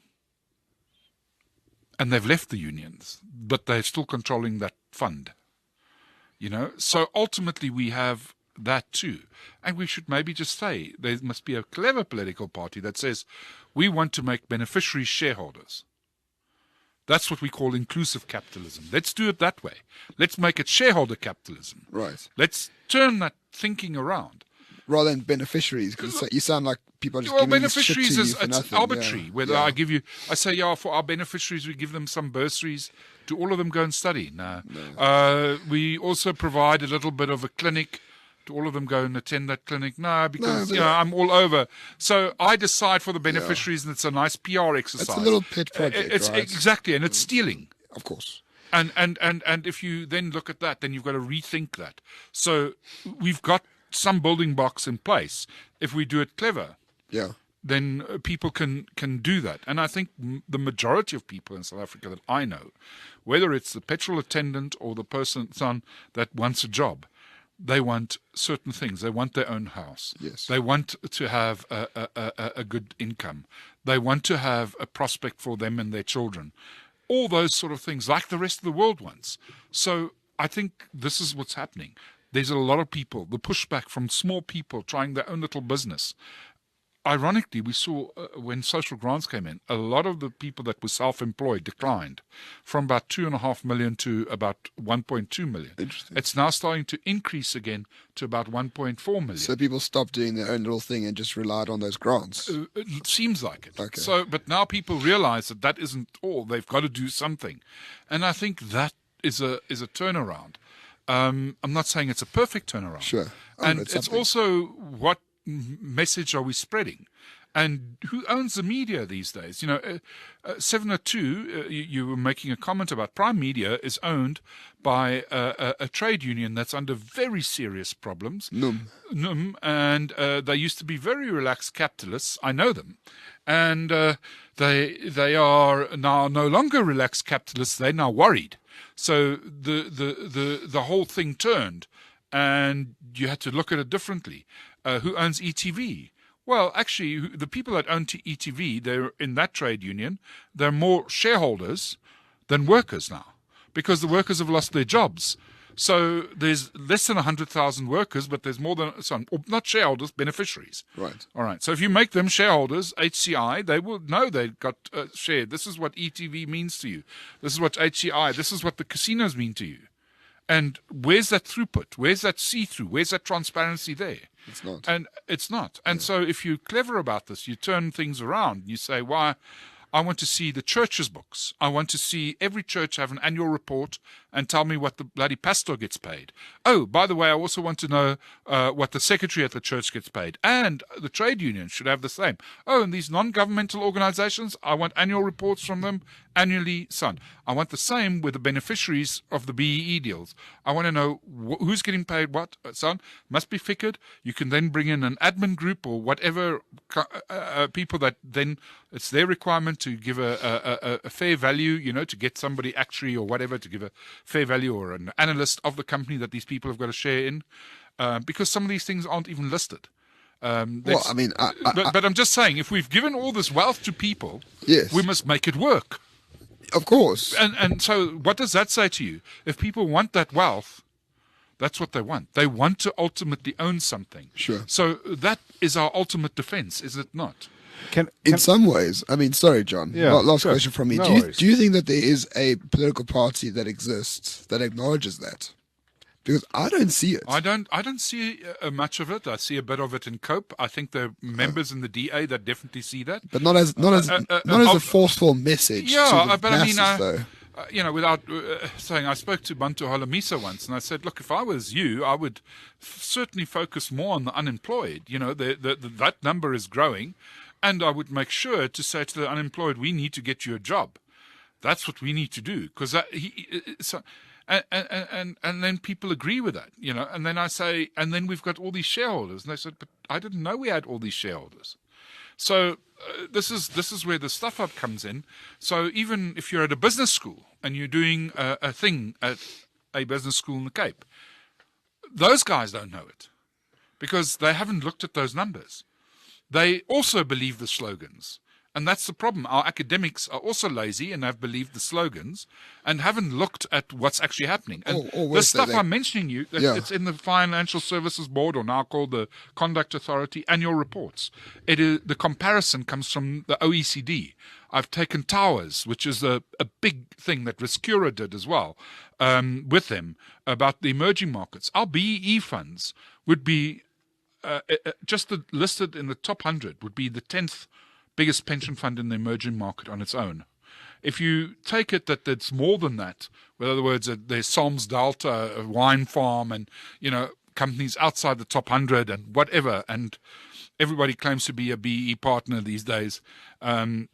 Speaker 4: And they've left the unions, but they're still controlling that fund. So ultimately we have that too. And we should maybe just say there must be a clever political party that says we want to make beneficiaries shareholders. That's what we call inclusive capitalism. Let's do it that way. Let's make it shareholder capitalism.
Speaker 3: Right.
Speaker 4: Let's turn that thinking around.
Speaker 3: Rather than beneficiaries, because you sound like people are just giving this shit to
Speaker 4: beneficiaries
Speaker 3: you
Speaker 4: is
Speaker 3: for
Speaker 4: it's
Speaker 3: nothing.
Speaker 4: arbitrary. Whether I say, for our beneficiaries, we give them some bursaries. Do all of them go and study? No. We also provide a little bit of a clinic. Do all of them go and attend that clinic? No, because I'm all over. So I decide for the beneficiaries, and it's a nice PR exercise.
Speaker 3: It's a little pet project,
Speaker 4: It's
Speaker 3: right?
Speaker 4: exactly, and it's stealing.
Speaker 3: Of course.
Speaker 4: And if you then look at that, then you've got to rethink that. So we've got some building blocks in place. If we do it clever, then people can do that. And I think the majority of people in South Africa that I know, whether it's the petrol attendant or the son that wants a job, they want certain things. They want their own house.
Speaker 3: Yes.
Speaker 4: They want to have a good income. They want to have a prospect for them and their children. All those sort of things, like the rest of the world wants. So I think this is what's happening. There's a lot of people, the pushback from small people trying their own little business. Ironically, we saw when social grants came in, a lot of the people that were self-employed declined from about 2.5 million to about 1.2 million.
Speaker 3: Interesting.
Speaker 4: It's now starting to increase again to about 1.4 million.
Speaker 3: So people stopped doing their own little thing and just relied on those grants.
Speaker 4: It seems like it.
Speaker 3: Okay.
Speaker 4: So, but now people realize that isn't all. They've got to do something. And I think that is a turnaround. I'm not saying it's a perfect turnaround.
Speaker 3: Sure.
Speaker 4: And
Speaker 3: it's
Speaker 4: it's
Speaker 3: something.
Speaker 4: also what message are we spreading? And who owns the media these days? 702, you were making a comment about Prime Media is owned by a trade union that's under very serious problems. NUM, and they used to be very relaxed capitalists. I know them. And they are now no longer relaxed capitalists. They're now worried. So the whole thing turned, and you had to look at it differently. Who owns ETV? Well, actually, the people that own ETV, they're in that trade union, they're more shareholders than workers now, because the workers have lost their jobs. So there's less than 100,000 workers, but there's more than some, not shareholders, beneficiaries.
Speaker 3: Right.
Speaker 4: All right. So if you make them shareholders, HCI, they will know they've got shared. This is what ETV means to you. This is what HCI, this is what the casinos mean to you. And where's that throughput? Where's that see-through? Where's that transparency there?
Speaker 3: It's not.
Speaker 4: And it's not. And so if you're clever about this, you turn things around. You say, why? I want to see the church's books. I want to see every church have an annual report and tell me what the bloody pastor gets paid. Oh, by the way, I also want to know what the secretary at the church gets paid. And the trade union should have the same. Oh, and these non-governmental organizations, I want annual reports from them annually, son. I want the same with the beneficiaries of the BEE deals. I want to know who's getting paid what, son. Must be figured. You can then bring in an admin group or whatever people that then it's their requirement to give a fair value, to get somebody actuary or whatever to give a fair value, or an analyst of the company that these people have got a share in, because some of these things aren't even listed. But I'm just saying, if we've given all this wealth to people,
Speaker 3: yes,
Speaker 4: we must make it work.
Speaker 3: Of course.
Speaker 4: And so what does that say to you? If people want that wealth, that's what they want. They want to ultimately own something.
Speaker 3: Sure.
Speaker 4: So that is our ultimate defense, is it not?
Speaker 3: In some ways, sorry, John.
Speaker 2: Yeah,
Speaker 3: last question from me.
Speaker 2: No
Speaker 3: Do you think that there is a political party that exists that acknowledges that? Because I don't see it.
Speaker 4: I don't see much of it. I see a bit of it in COPE. I think there are members in the DA that definitely see that,
Speaker 3: but not as a forceful message.
Speaker 4: Yeah,
Speaker 3: to the
Speaker 4: but
Speaker 3: masses, though.
Speaker 4: Without saying, I spoke to Bantu Holomisa once, and I said, look, if I was you, I would certainly focus more on the unemployed. That number is growing, and I would make sure to say to the unemployed, we need to get you a job. That's what we need to do, because and then people agree with that, and then I say, and then we've got all these shareholders, and they said, but I didn't know we had all these shareholders. So this is where the stuff up comes in. So even if you're at a business school and you're doing a thing at a business school in the Cape, those guys don't know it because they haven't looked at those numbers. They also believe the slogans. And that's the problem. Our academics are also lazy and have believed the slogans and haven't looked at what's actually happening. And the stuff I'm mentioning you, it's in the Financial Services Board, or now called the Conduct Authority, annual reports. The comparison comes from the OECD. I've taken Towers, which is a big thing that Riskura did as well, with them about the emerging markets. Our BEE funds would be just listed in the top 100, would be the 10th biggest pension fund in the emerging market on its own. If you take it that it's more than that, in other words, there's Salms Delta, a wine farm, and companies outside the top 100 and whatever, and everybody claims to be a BE partner these days, then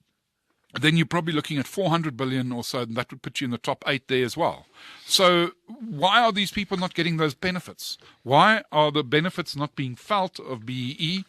Speaker 4: you're probably looking at 400 billion or so, and that would put you in the top 8 there as well. So why are these people not getting those benefits? Why are the benefits not being felt of BEE?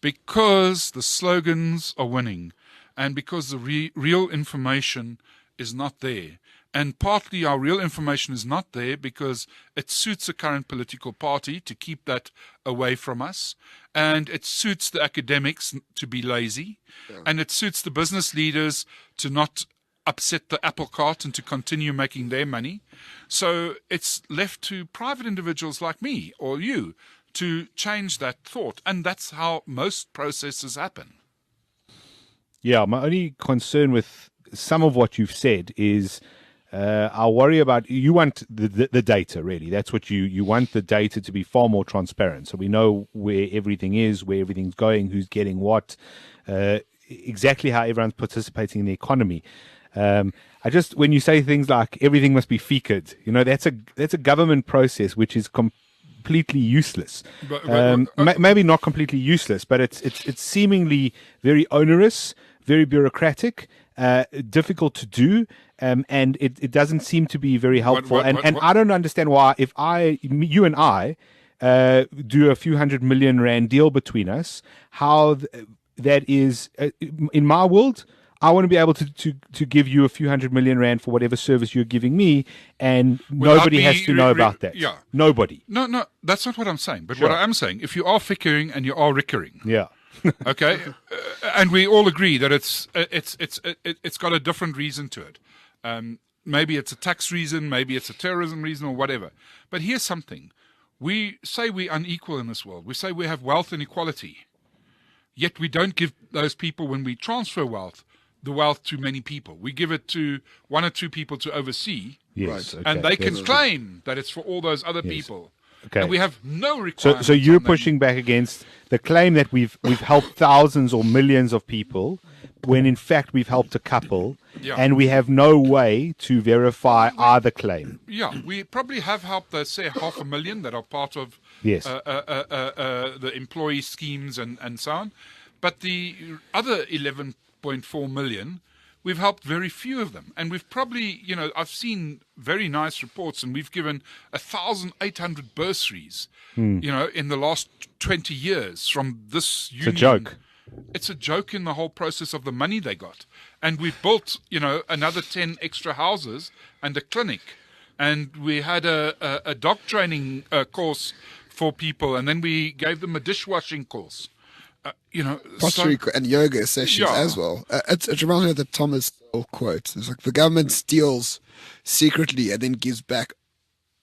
Speaker 4: Because the slogans are winning, and because the real information is not there. And partly our real information is not there because it suits the current political party to keep that away from us, and it suits the academics to be lazy, and it suits the business leaders to not upset the apple cart and to continue making their money. So it's left to private individuals like me or you to change that thought. And that's how most processes happen.
Speaker 2: Yeah, my only concern with some of what you've said is I worry about, you want the data, really. That's what you want, the data to be far more transparent. So we know where everything is, where everything's going, who's getting what, exactly how everyone's participating in the economy. When you say things like everything must be featured, that's a government process which is completely useless.
Speaker 4: But-
Speaker 2: Maybe not completely useless, but it's seemingly very onerous, very bureaucratic, difficult to do, and it doesn't seem to be very helpful.
Speaker 4: What-
Speaker 2: And I don't understand why, if you and I do a few $100 million deal between us, how that is in my world. I want to be able to give you a few $100 million for whatever service you're giving me, and nobody has to know about that.
Speaker 4: Yeah.
Speaker 2: Nobody.
Speaker 4: No, that's not what I'm saying. But what I am saying, if you are fickering and you are rickering,
Speaker 2: Yeah.
Speaker 4: okay, and we all agree that it's got a different reason to it. Maybe it's a tax reason, maybe it's a terrorism reason, or whatever. But here's something: we say we're unequal in this world. We say we have wealth inequality, yet we don't give those people, when we transfer wealth, the wealth to many people. We give it to one or two people to oversee,
Speaker 2: Yes.
Speaker 3: Right.
Speaker 2: Okay.
Speaker 4: and they can
Speaker 2: That's-
Speaker 4: claim that it's for all those other people.
Speaker 2: Okay.
Speaker 4: And we have no
Speaker 2: So,
Speaker 4: requirements.
Speaker 2: so you're
Speaker 4: on them.
Speaker 2: pushing back against the claim that we've helped thousands or millions of people, when in fact we've helped a couple,
Speaker 4: Yeah.
Speaker 2: and we have no way to verify either claim.
Speaker 4: Yeah, we probably have helped, say, 500,000 that are part of
Speaker 2: Yes.
Speaker 4: the employee schemes and so on. But the other 11.4 million, we've helped very few of them. And we've probably, I've seen very nice reports, and we've given 1,800 bursaries, in the last 20 years from this union.
Speaker 2: It's a joke.
Speaker 4: It's a joke in the whole process of the money they got. And we built, another 10 extra houses and a clinic. And we had a dog training course for people. And then we gave them a dishwashing course.
Speaker 3: Pottery and yoga sessions
Speaker 4: Yeah.
Speaker 3: as well. It reminds me of the Thomas Sowell quote. It's like the government steals secretly and then gives back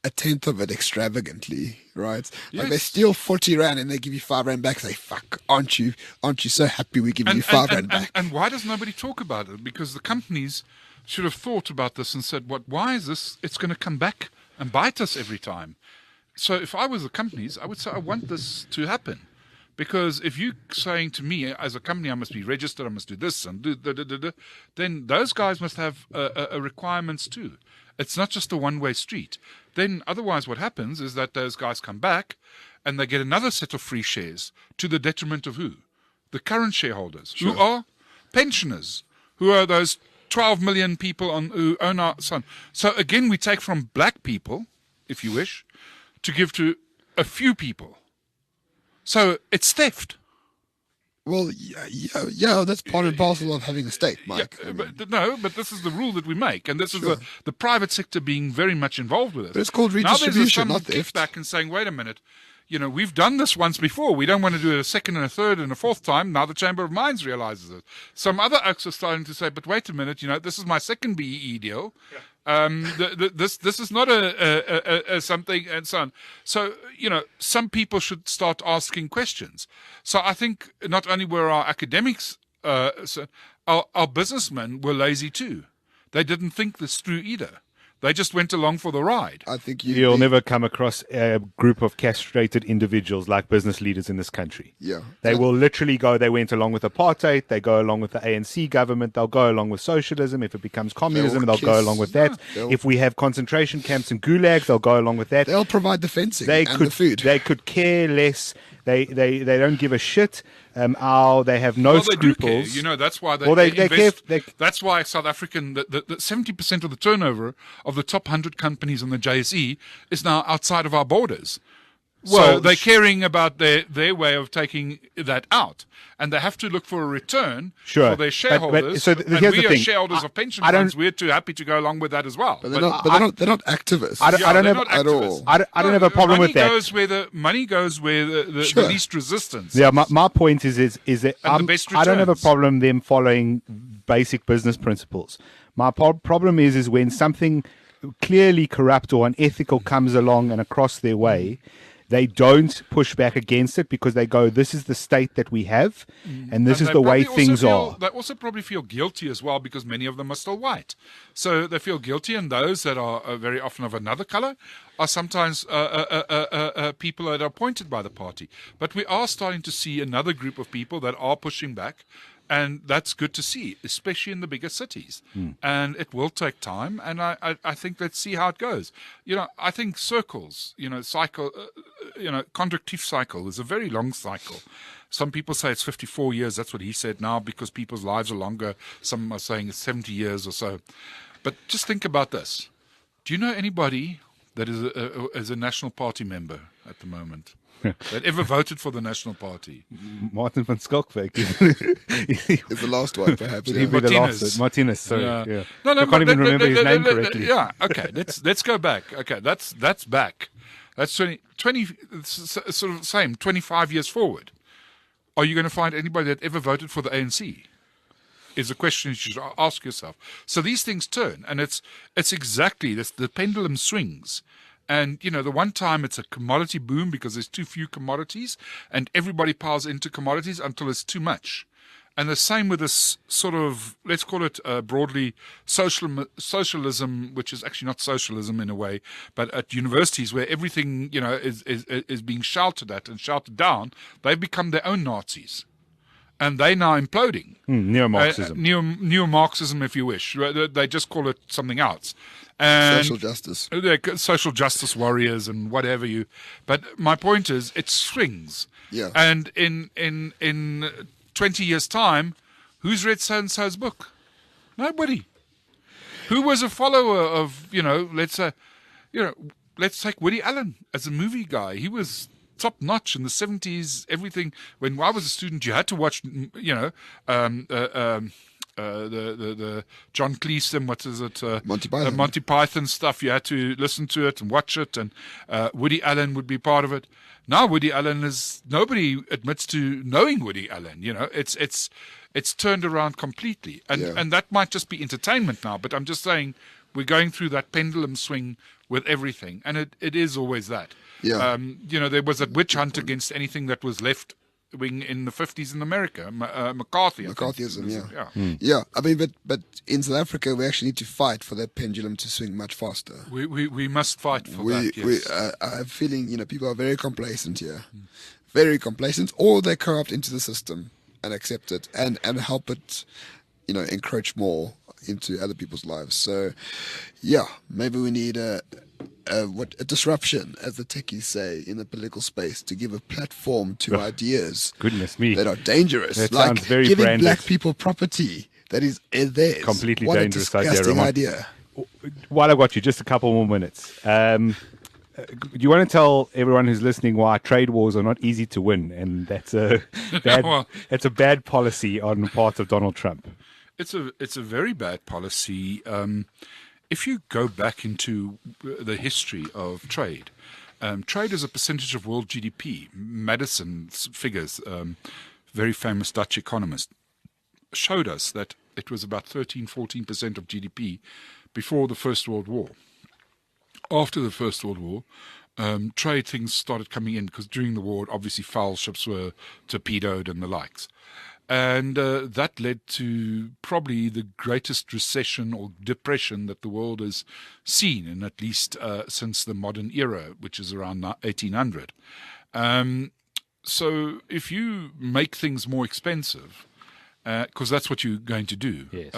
Speaker 3: a tenth of it extravagantly, right? Like they
Speaker 4: Yes.
Speaker 3: steal 40 rand and they give you 5 rand back. Say, fuck, aren't you so happy we give you 5 rand back?
Speaker 4: And why does nobody talk about it? Because the companies should have thought about this and said, why is this? It's going to come back and bite us every time. So if I was the companies, I would say, I want this to happen. Because if you're saying to me, as a company, I must be registered, I must do this and do da, then those guys must have requirements too. It's not just a one-way street. Then otherwise what happens is that those guys come back and they get another set of free shares to the detriment of who? The current shareholders, who are pensioners, who are those 12 million people who own our son. So again, we take from black people, if you wish, to give to a few people. So it's theft.
Speaker 3: Well, yeah, that's part and parcel of having a state, Mike.
Speaker 4: Yeah, but this is the rule that we make, and this is the private sector being very much involved with it.
Speaker 3: But it's called
Speaker 4: Now there's
Speaker 3: redistribution,
Speaker 4: some
Speaker 3: not theft.
Speaker 4: kickback and saying, wait a minute, we've done this once before. We don't want to do it a second and a third and a fourth time. Now the Chamber of Mines realizes it. Some other acts are starting to say, but wait a minute, this is my second BEE deal. This is not a something and so on. So some people should start asking questions. So I think not only were our academics, our businessmen were lazy too. They didn't think this through either. They just went along for the ride.
Speaker 3: I think
Speaker 2: You'll never come across a group of castrated individuals like business leaders in this country.
Speaker 3: Yeah.
Speaker 2: They will literally go, they went along with apartheid, they go along with the ANC government, they'll go along with socialism. If it becomes communism, they'll go
Speaker 3: kiss.
Speaker 2: along with that.
Speaker 3: They'll-
Speaker 2: If we have concentration camps and gulags, they'll go along with that.
Speaker 3: They'll provide the fencing
Speaker 2: They
Speaker 3: and
Speaker 2: could,
Speaker 3: the food.
Speaker 2: They could care less. They don't give a shit. They have no
Speaker 4: Well, they do care.
Speaker 2: scruples.
Speaker 4: That's why they,
Speaker 2: Well, they
Speaker 4: invest.
Speaker 2: care-
Speaker 4: That's why South African, the 70% of the turnover of the top 100 companies on the JSE is now outside of our borders.
Speaker 2: Well,
Speaker 4: So they're caring about their way of taking that out. And they have to look for a return
Speaker 2: Sure.
Speaker 4: for their
Speaker 2: But
Speaker 4: shareholders.
Speaker 2: so
Speaker 4: and
Speaker 2: here's
Speaker 4: we
Speaker 2: the
Speaker 4: are
Speaker 2: thing.
Speaker 4: shareholders of pension
Speaker 2: I don't-
Speaker 4: funds. We're too happy to go along with that as well.
Speaker 3: But they're not activists.
Speaker 2: I don't
Speaker 4: they're
Speaker 2: have
Speaker 4: not
Speaker 3: at
Speaker 4: activists.
Speaker 3: all.
Speaker 2: I don't have a problem
Speaker 4: money
Speaker 2: with that.
Speaker 4: Goes where money goes where the
Speaker 3: Sure.
Speaker 4: least resistance.
Speaker 2: Yeah, my point is that
Speaker 4: And the best
Speaker 2: I don't have a
Speaker 4: returns.
Speaker 2: problem them following basic business principles. My problem is when something clearly corrupt or unethical comes along and across their way, they don't push back against it because they go, this is the state that we have, and this is
Speaker 4: they
Speaker 2: the way
Speaker 4: probably
Speaker 2: things
Speaker 4: also
Speaker 2: are.
Speaker 4: They also probably feel guilty as well because many of them are still white. So they feel guilty, and those that are very often of another color are sometimes people that are appointed by the party. But we are starting to see another group of people that are pushing back. And that's good to see, especially in the bigger cities. And it will take time. And I think let's see how it goes. I think circles, contractive cycle is a very long cycle. Some people say it's 54 years. That's what he said now because people's lives are longer. Some are saying it's 70 years or so. But just think about this. Do you know anybody that is a National Party member at the moment that ever voted for the National Party?
Speaker 2: Martin van Skalkwyk.
Speaker 3: It's the last one, perhaps.
Speaker 2: Would he be the last? Martinez, sorry. Yeah.
Speaker 4: No,
Speaker 2: I can't even remember his name correctly.
Speaker 4: Yeah, okay. Let's go back. Okay, that's back. That's 20 sort of same, 25 years forward. Are you going to find anybody that ever voted for the ANC? Is a question you should ask yourself. So these things turn, and it's exactly this. The pendulum swings, and the one time it's a commodity boom because there's too few commodities, and everybody piles into commodities until it's too much. And the same with this sort of, let's call it broadly socialism, which is actually not socialism in a way, but at universities where everything is being shouted at and shouted down, they've become their own Nazis. And they're now imploding.
Speaker 2: Neo-Marxism.
Speaker 4: Neo-Marxism, if you wish. They just call it something else. And
Speaker 3: social justice.
Speaker 4: They're social justice warriors and whatever you. But my point is, it swings.
Speaker 3: Yeah.
Speaker 4: And in 20 years' time, who's read so-and-so's book? Nobody. Who was a follower of, let's take Woody Allen as a movie guy. He was top notch in the 70s. Everything. When I was a student, you had to watch, the John Cleese, what is it?
Speaker 3: Monty Python.
Speaker 4: Monty Python stuff. You had to listen to it and watch it, and Woody Allen would be part of it. Now Woody Allen nobody admits to knowing Woody Allen. It's turned around completely, and that might just be entertainment now. But I'm just saying we're going through that pendulum swing with everything, and it is always that.
Speaker 3: Yeah.
Speaker 4: There was a witch hunt against anything that was left wing in the 50s in America.
Speaker 3: McCarthyism, yeah. Yeah, I mean, but in South Africa, we actually need to fight for that pendulum to swing much faster.
Speaker 4: We must fight for that, yes.
Speaker 3: I have a feeling, people are very complacent here. Very complacent, or they corrupt into the system and accept it and help it, encroach more into other people's lives. So, yeah, maybe we need a disruption, as the techies say, in the political space to give a platform to ideas.
Speaker 2: Goodness me,
Speaker 3: that are dangerous.
Speaker 2: That
Speaker 3: like
Speaker 2: sounds very
Speaker 3: giving
Speaker 2: branded.
Speaker 3: black people property that is theirs.
Speaker 2: Completely
Speaker 3: what
Speaker 2: dangerous
Speaker 3: a disgusting
Speaker 2: idea.
Speaker 3: idea.
Speaker 2: While I've got you, just a couple more minutes. Do you want to tell everyone who's listening why trade wars are not easy to win, and that's a bad policy on the part of Donald Trump?
Speaker 4: It's a very bad policy. If you go back into the history of trade, trade as a percentage of world GDP, Madison's figures, very famous Dutch economist, showed us that it was about 13-14% of GDP before the First World War. After the First World War, trade things started coming in because during the war, obviously foul ships were torpedoed and the likes. And that led to probably the greatest recession or depression that the world has seen, and at least since the modern era, which is around 1800. So if you make things more expensive, because that's what you're going to do,
Speaker 2: yes.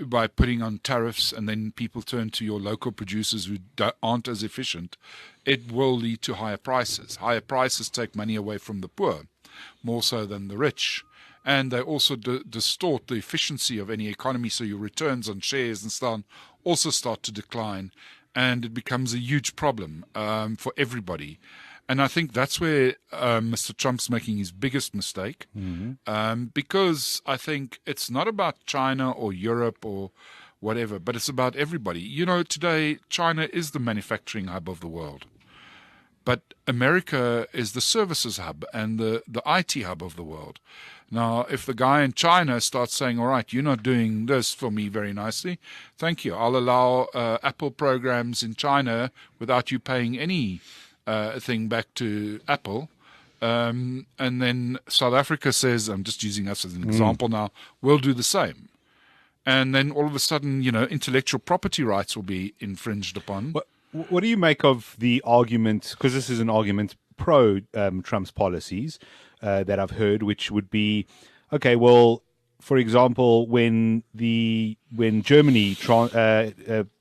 Speaker 4: By putting on tariffs, and then people turn to your local producers who aren't as efficient, it will lead to higher prices. Higher prices take money away from the poor, more so than the rich. And they also distort the efficiency of any economy, so your returns on shares and so on also start to decline, and it becomes a huge problem for everybody. And I think that's where Mr. Trump's making his biggest mistake, because I think it's not about China or Europe or whatever, but it's about everybody. Today, China is the manufacturing hub of the world. But America is the services hub and the IT hub of the world. Now, if the guy in China starts saying, all right, you're not doing this for me very nicely, thank you. I'll allow Apple programs in China without you paying any thing back to Apple. And then South Africa says, I'm just using us as an example now, we'll do the same. And then all of a sudden, intellectual property rights will be infringed upon.
Speaker 2: What do you make of the argument, because this is an argument pro Trump's policies that I've heard, which would be, okay, well, for example, when Germany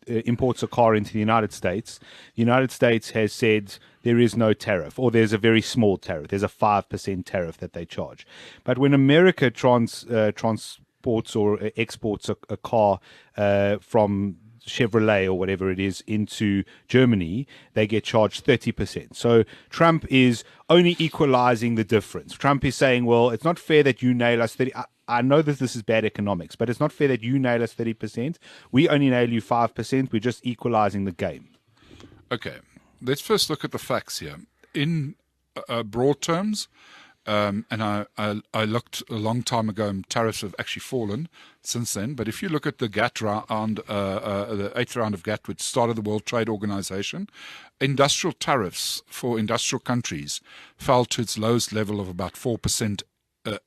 Speaker 2: imports a car into the United States has said there is no tariff, or there's a very small tariff. There's a 5% tariff that they charge. But when America transports or exports a car from Chevrolet or whatever it is into Germany, they get charged 30%. So Trump is only equalizing the difference. Trump is saying, well, it's not fair that you nail us 30. I know that this is bad economics, but it's not fair that you nail us 30%. We only nail you 5%. We're just equalizing the game.
Speaker 4: Okay, let's first look at the facts here. In broad terms, and I looked a long time ago, and tariffs have actually fallen since then. But if you look at the GATT round, the 8th round of GATT, which started the World Trade Organization, industrial tariffs for industrial countries fell to its lowest level of about 4%.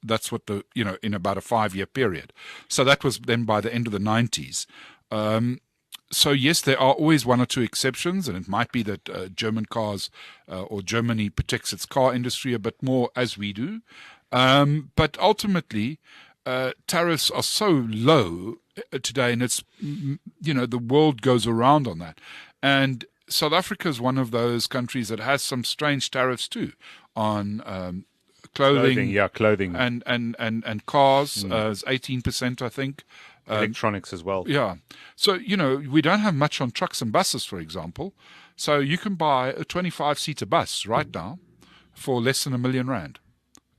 Speaker 4: That's what in about a 5-year period. So that was then by the end of the 90s. So yes, there are always one or two exceptions, and it might be that German cars or Germany protects its car industry a bit more, as we do. But ultimately, tariffs are so low today, and it's the world goes around on that. And South Africa is one of those countries that has some strange tariffs too on clothing, and cars. It's 18%, I think.
Speaker 2: Electronics as well.
Speaker 4: Yeah. So, we don't have much on trucks and buses, for example. So you can buy a 25-seater bus right now for less than R1 million,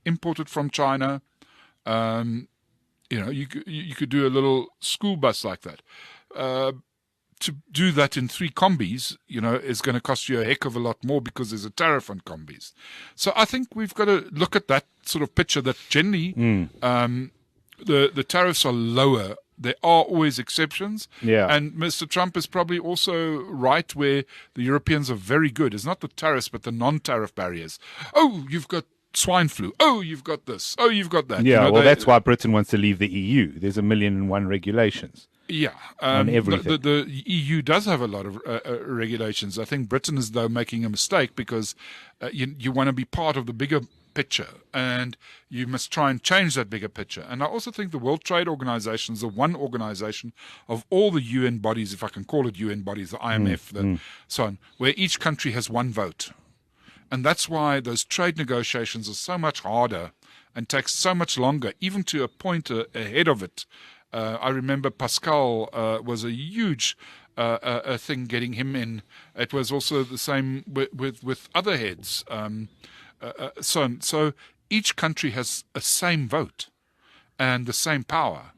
Speaker 4: imported from China. You could do a little school bus like that. To do that in 3 combis, is going to cost you a heck of a lot more because there's a tariff on combis. So I think we've got to look at that sort of picture that generally the tariffs are lower. There are always exceptions.
Speaker 2: Yeah.
Speaker 4: And Mr. Trump is probably also right where the Europeans are very good. It's not the tariffs, but the non-tariff barriers. Oh, you've got swine flu. Oh, you've got this. Oh, you've got that.
Speaker 2: Yeah, that's why Britain wants to leave the EU. There's 1,000,001 regulations.
Speaker 4: Yeah,
Speaker 2: on everything.
Speaker 4: The EU does have a lot of regulations. I think Britain is, though, making a mistake because you want to be part of the bigger picture, and you must try and change that bigger picture. And I also think the World Trade Organization is the one organization of all the UN bodies, if I can call it UN bodies, the IMF, so on, where each country has one vote. And that's why those trade negotiations are so much harder and takes so much longer, even to appoint ahead of it. I remember Pascal was a huge thing getting him in. It was also the same with other heads. So each country has a same vote and the same power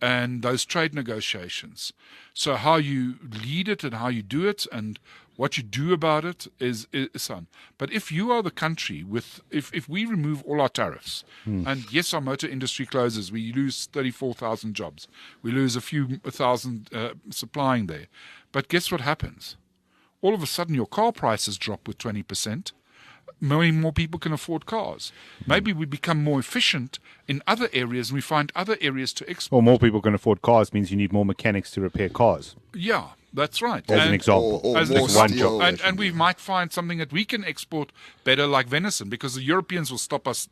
Speaker 4: and those trade negotiations. So how you lead it and how you do it and what you do about it is on. But if you are the country if we remove all our tariffs, and yes, our motor industry closes, we lose 34,000 jobs. We lose a few thousand supplying there. But guess what happens? All of a sudden your car prices drop with 20%. Many more people can afford cars. Maybe we become more efficient in other areas and we find other areas to export.
Speaker 2: Well, more people can afford cars means you need more mechanics to repair cars.
Speaker 4: Yeah, that's right.
Speaker 2: As an example.
Speaker 4: As
Speaker 3: more
Speaker 4: one
Speaker 3: steel.
Speaker 4: job. And we might find something that we can export better, like venison, because the Europeans will stop us.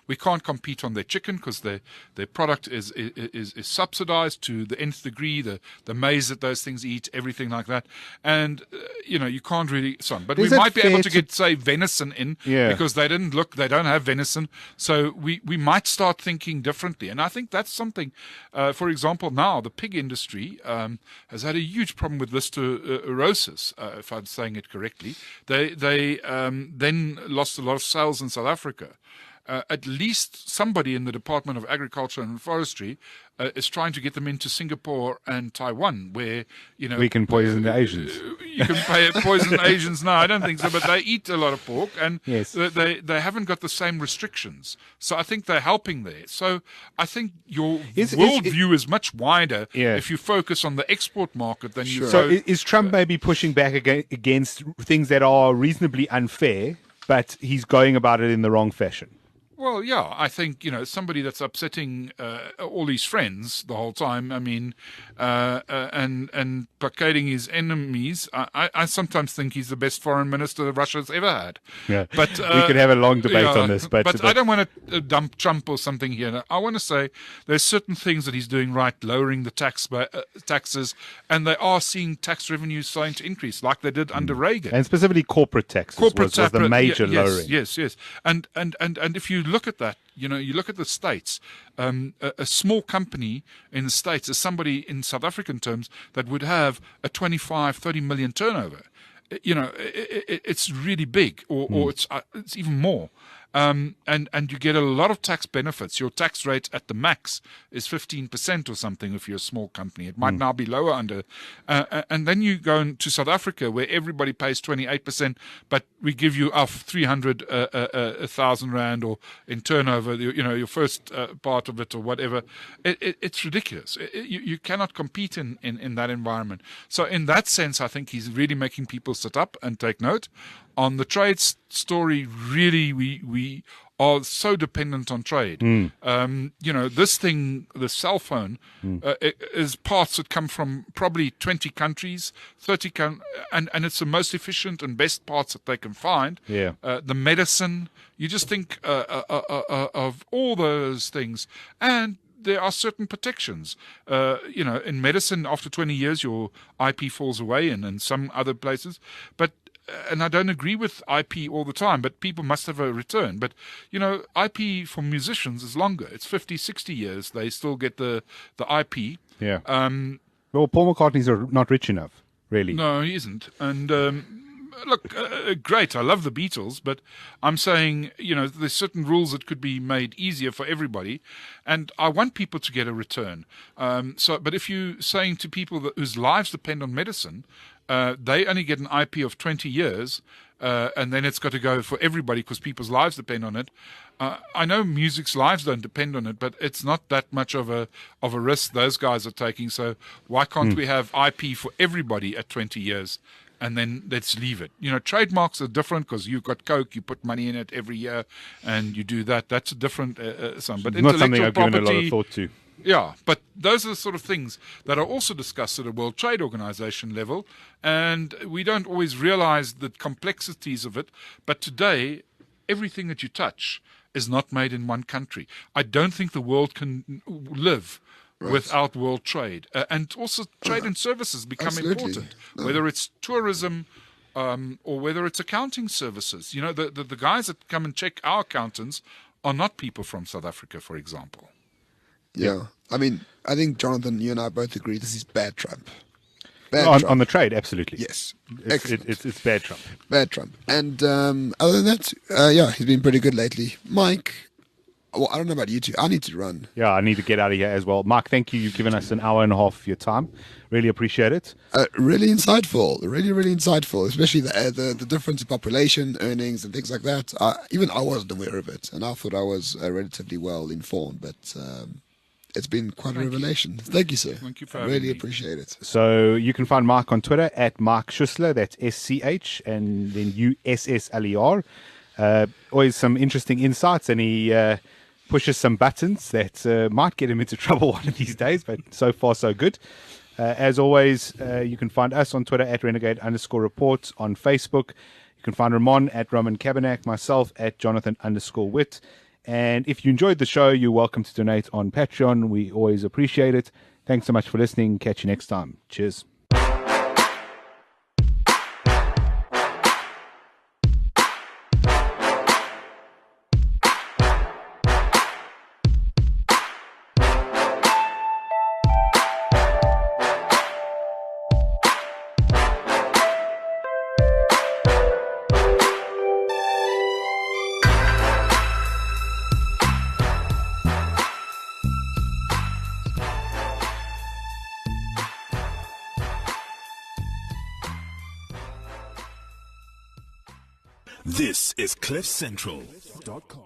Speaker 4: We can't compete on their chicken because their product is subsidized to the nth degree. The maize that those things eat, everything like that, and you can't really. But we might be able to get, say, venison in because they don't have venison. So we might start thinking differently, and I think that's something. For example, now the pig industry has had a huge problem with listeriosis, if I'm saying it correctly. They then lost a lot of sales in South Africa. At least somebody in the Department of Agriculture and Forestry is trying to get them into Singapore and Taiwan, where
Speaker 2: we can poison the Asians.
Speaker 4: You can poison Asians. No, I don't think so. But they eat a lot of pork, and
Speaker 2: yes.
Speaker 4: they haven't got the same restrictions. So I think they're helping there. So I think your worldview is much wider if you focus on the export market than you.
Speaker 2: So is Trump maybe pushing back against things that are reasonably unfair, but he's going about it in the wrong fashion?
Speaker 4: Well, yeah, I think, somebody that's upsetting all his friends the whole time, I mean, and placating his enemies, I sometimes think he's the best foreign minister Russia's ever had.
Speaker 2: Yeah.
Speaker 4: But
Speaker 2: We could have a long debate on this. But
Speaker 4: I don't want to dump Trump or something here. I want to say there's certain things that he's doing right, lowering the taxes, and they are seeing tax revenues starting to increase, like they did under Reagan.
Speaker 2: And specifically corporate taxes was the major lowering.
Speaker 4: Yes. And if you look at that, you look at the States, a small company in the States is somebody in South African terms that would have a 25, 30 million turnover. It's really big, or it's even more. And you get a lot of tax benefits. Your tax rate at the max is 15% or something if you're a small company. It might now be lower under. And then you go to South Africa where everybody pays 28%, but we give you our 300,000 rand or in turnover, your first part of it or whatever. It's ridiculous. You cannot compete in that environment. So in that sense, I think he's really making people sit up and take note. On the trade story, really, we are so dependent on trade. This thing, the cell phone, is parts that come from probably 20 countries, 30 and it's the most efficient and best parts that they can find.
Speaker 2: Yeah.
Speaker 4: The medicine, you just think of all those things. And there are certain protections. In medicine, after 20 years, your IP falls away and some other places. But and I don't agree with IP all the time, but people must have a return. But, IP for musicians is longer. It's 50, 60 years. They still get the IP.
Speaker 2: Yeah. Well, Paul McCartney's not rich enough, really.
Speaker 4: No, he isn't. And look, great. I love the Beatles, but I'm saying, there's certain rules that could be made easier for everybody. And I want people to get a return. But if you're saying to people whose lives depend on medicine, they only get an IP of 20 years, and then it's got to go for everybody because people's lives depend on it. I know music's lives don't depend on it, but it's not that much of a risk those guys are taking. So why can't we have IP for everybody at 20 years? And then let's leave it. Trademarks are different because you've got Coke, you put money in it every year, and you do that. That's a different sum. But
Speaker 2: not something I've
Speaker 4: property,
Speaker 2: given a lot of thought to.
Speaker 4: Yeah, but those are the sort of things that are also discussed at a World Trade Organization level, and we don't always realize the complexities of it. But today, everything that you touch is not made in one country. I don't think the world can live without world trade. And also trade and services become important, whether it's tourism or whether it's accounting services. The guys that come and check our accountants are not people from South Africa, for example.
Speaker 3: Yeah. I mean, I think, Jonathan, you and I both agree this is bad Trump.
Speaker 2: On the trade, absolutely.
Speaker 3: Yes.
Speaker 2: It's bad Trump. Bad Trump.
Speaker 3: And other than that, he's been pretty good lately. Mike, well, I don't know about you two. I need to run.
Speaker 2: Yeah, I need to get out of here as well. Mark, thank you. You've given us an hour and a half of your time. Really appreciate it.
Speaker 3: Really insightful. Really, really insightful, especially the difference in population, earnings, and things like that. Even I wasn't aware of it, and I thought I was relatively well informed, but it's been quite a revelation. Thank you, sir.
Speaker 4: Thank you for
Speaker 3: having me. Really appreciate it.
Speaker 2: So you can find Mark on Twitter at Mike Schussler. That's SCH and then USSLER. Always some interesting insights, and he pushes some buttons that might get him into trouble one of these days, but so far so good. As always, you can find us on Twitter at Renegade_Report, on Facebook. You can find Ramon at Roman Cabernac, myself at Jonathan_Witt. And if you enjoyed the show, you're welcome to donate on Patreon. We always appreciate it. Thanks so much for listening. Catch you next time. Cheers.
Speaker 1: This is CliffCentral.com.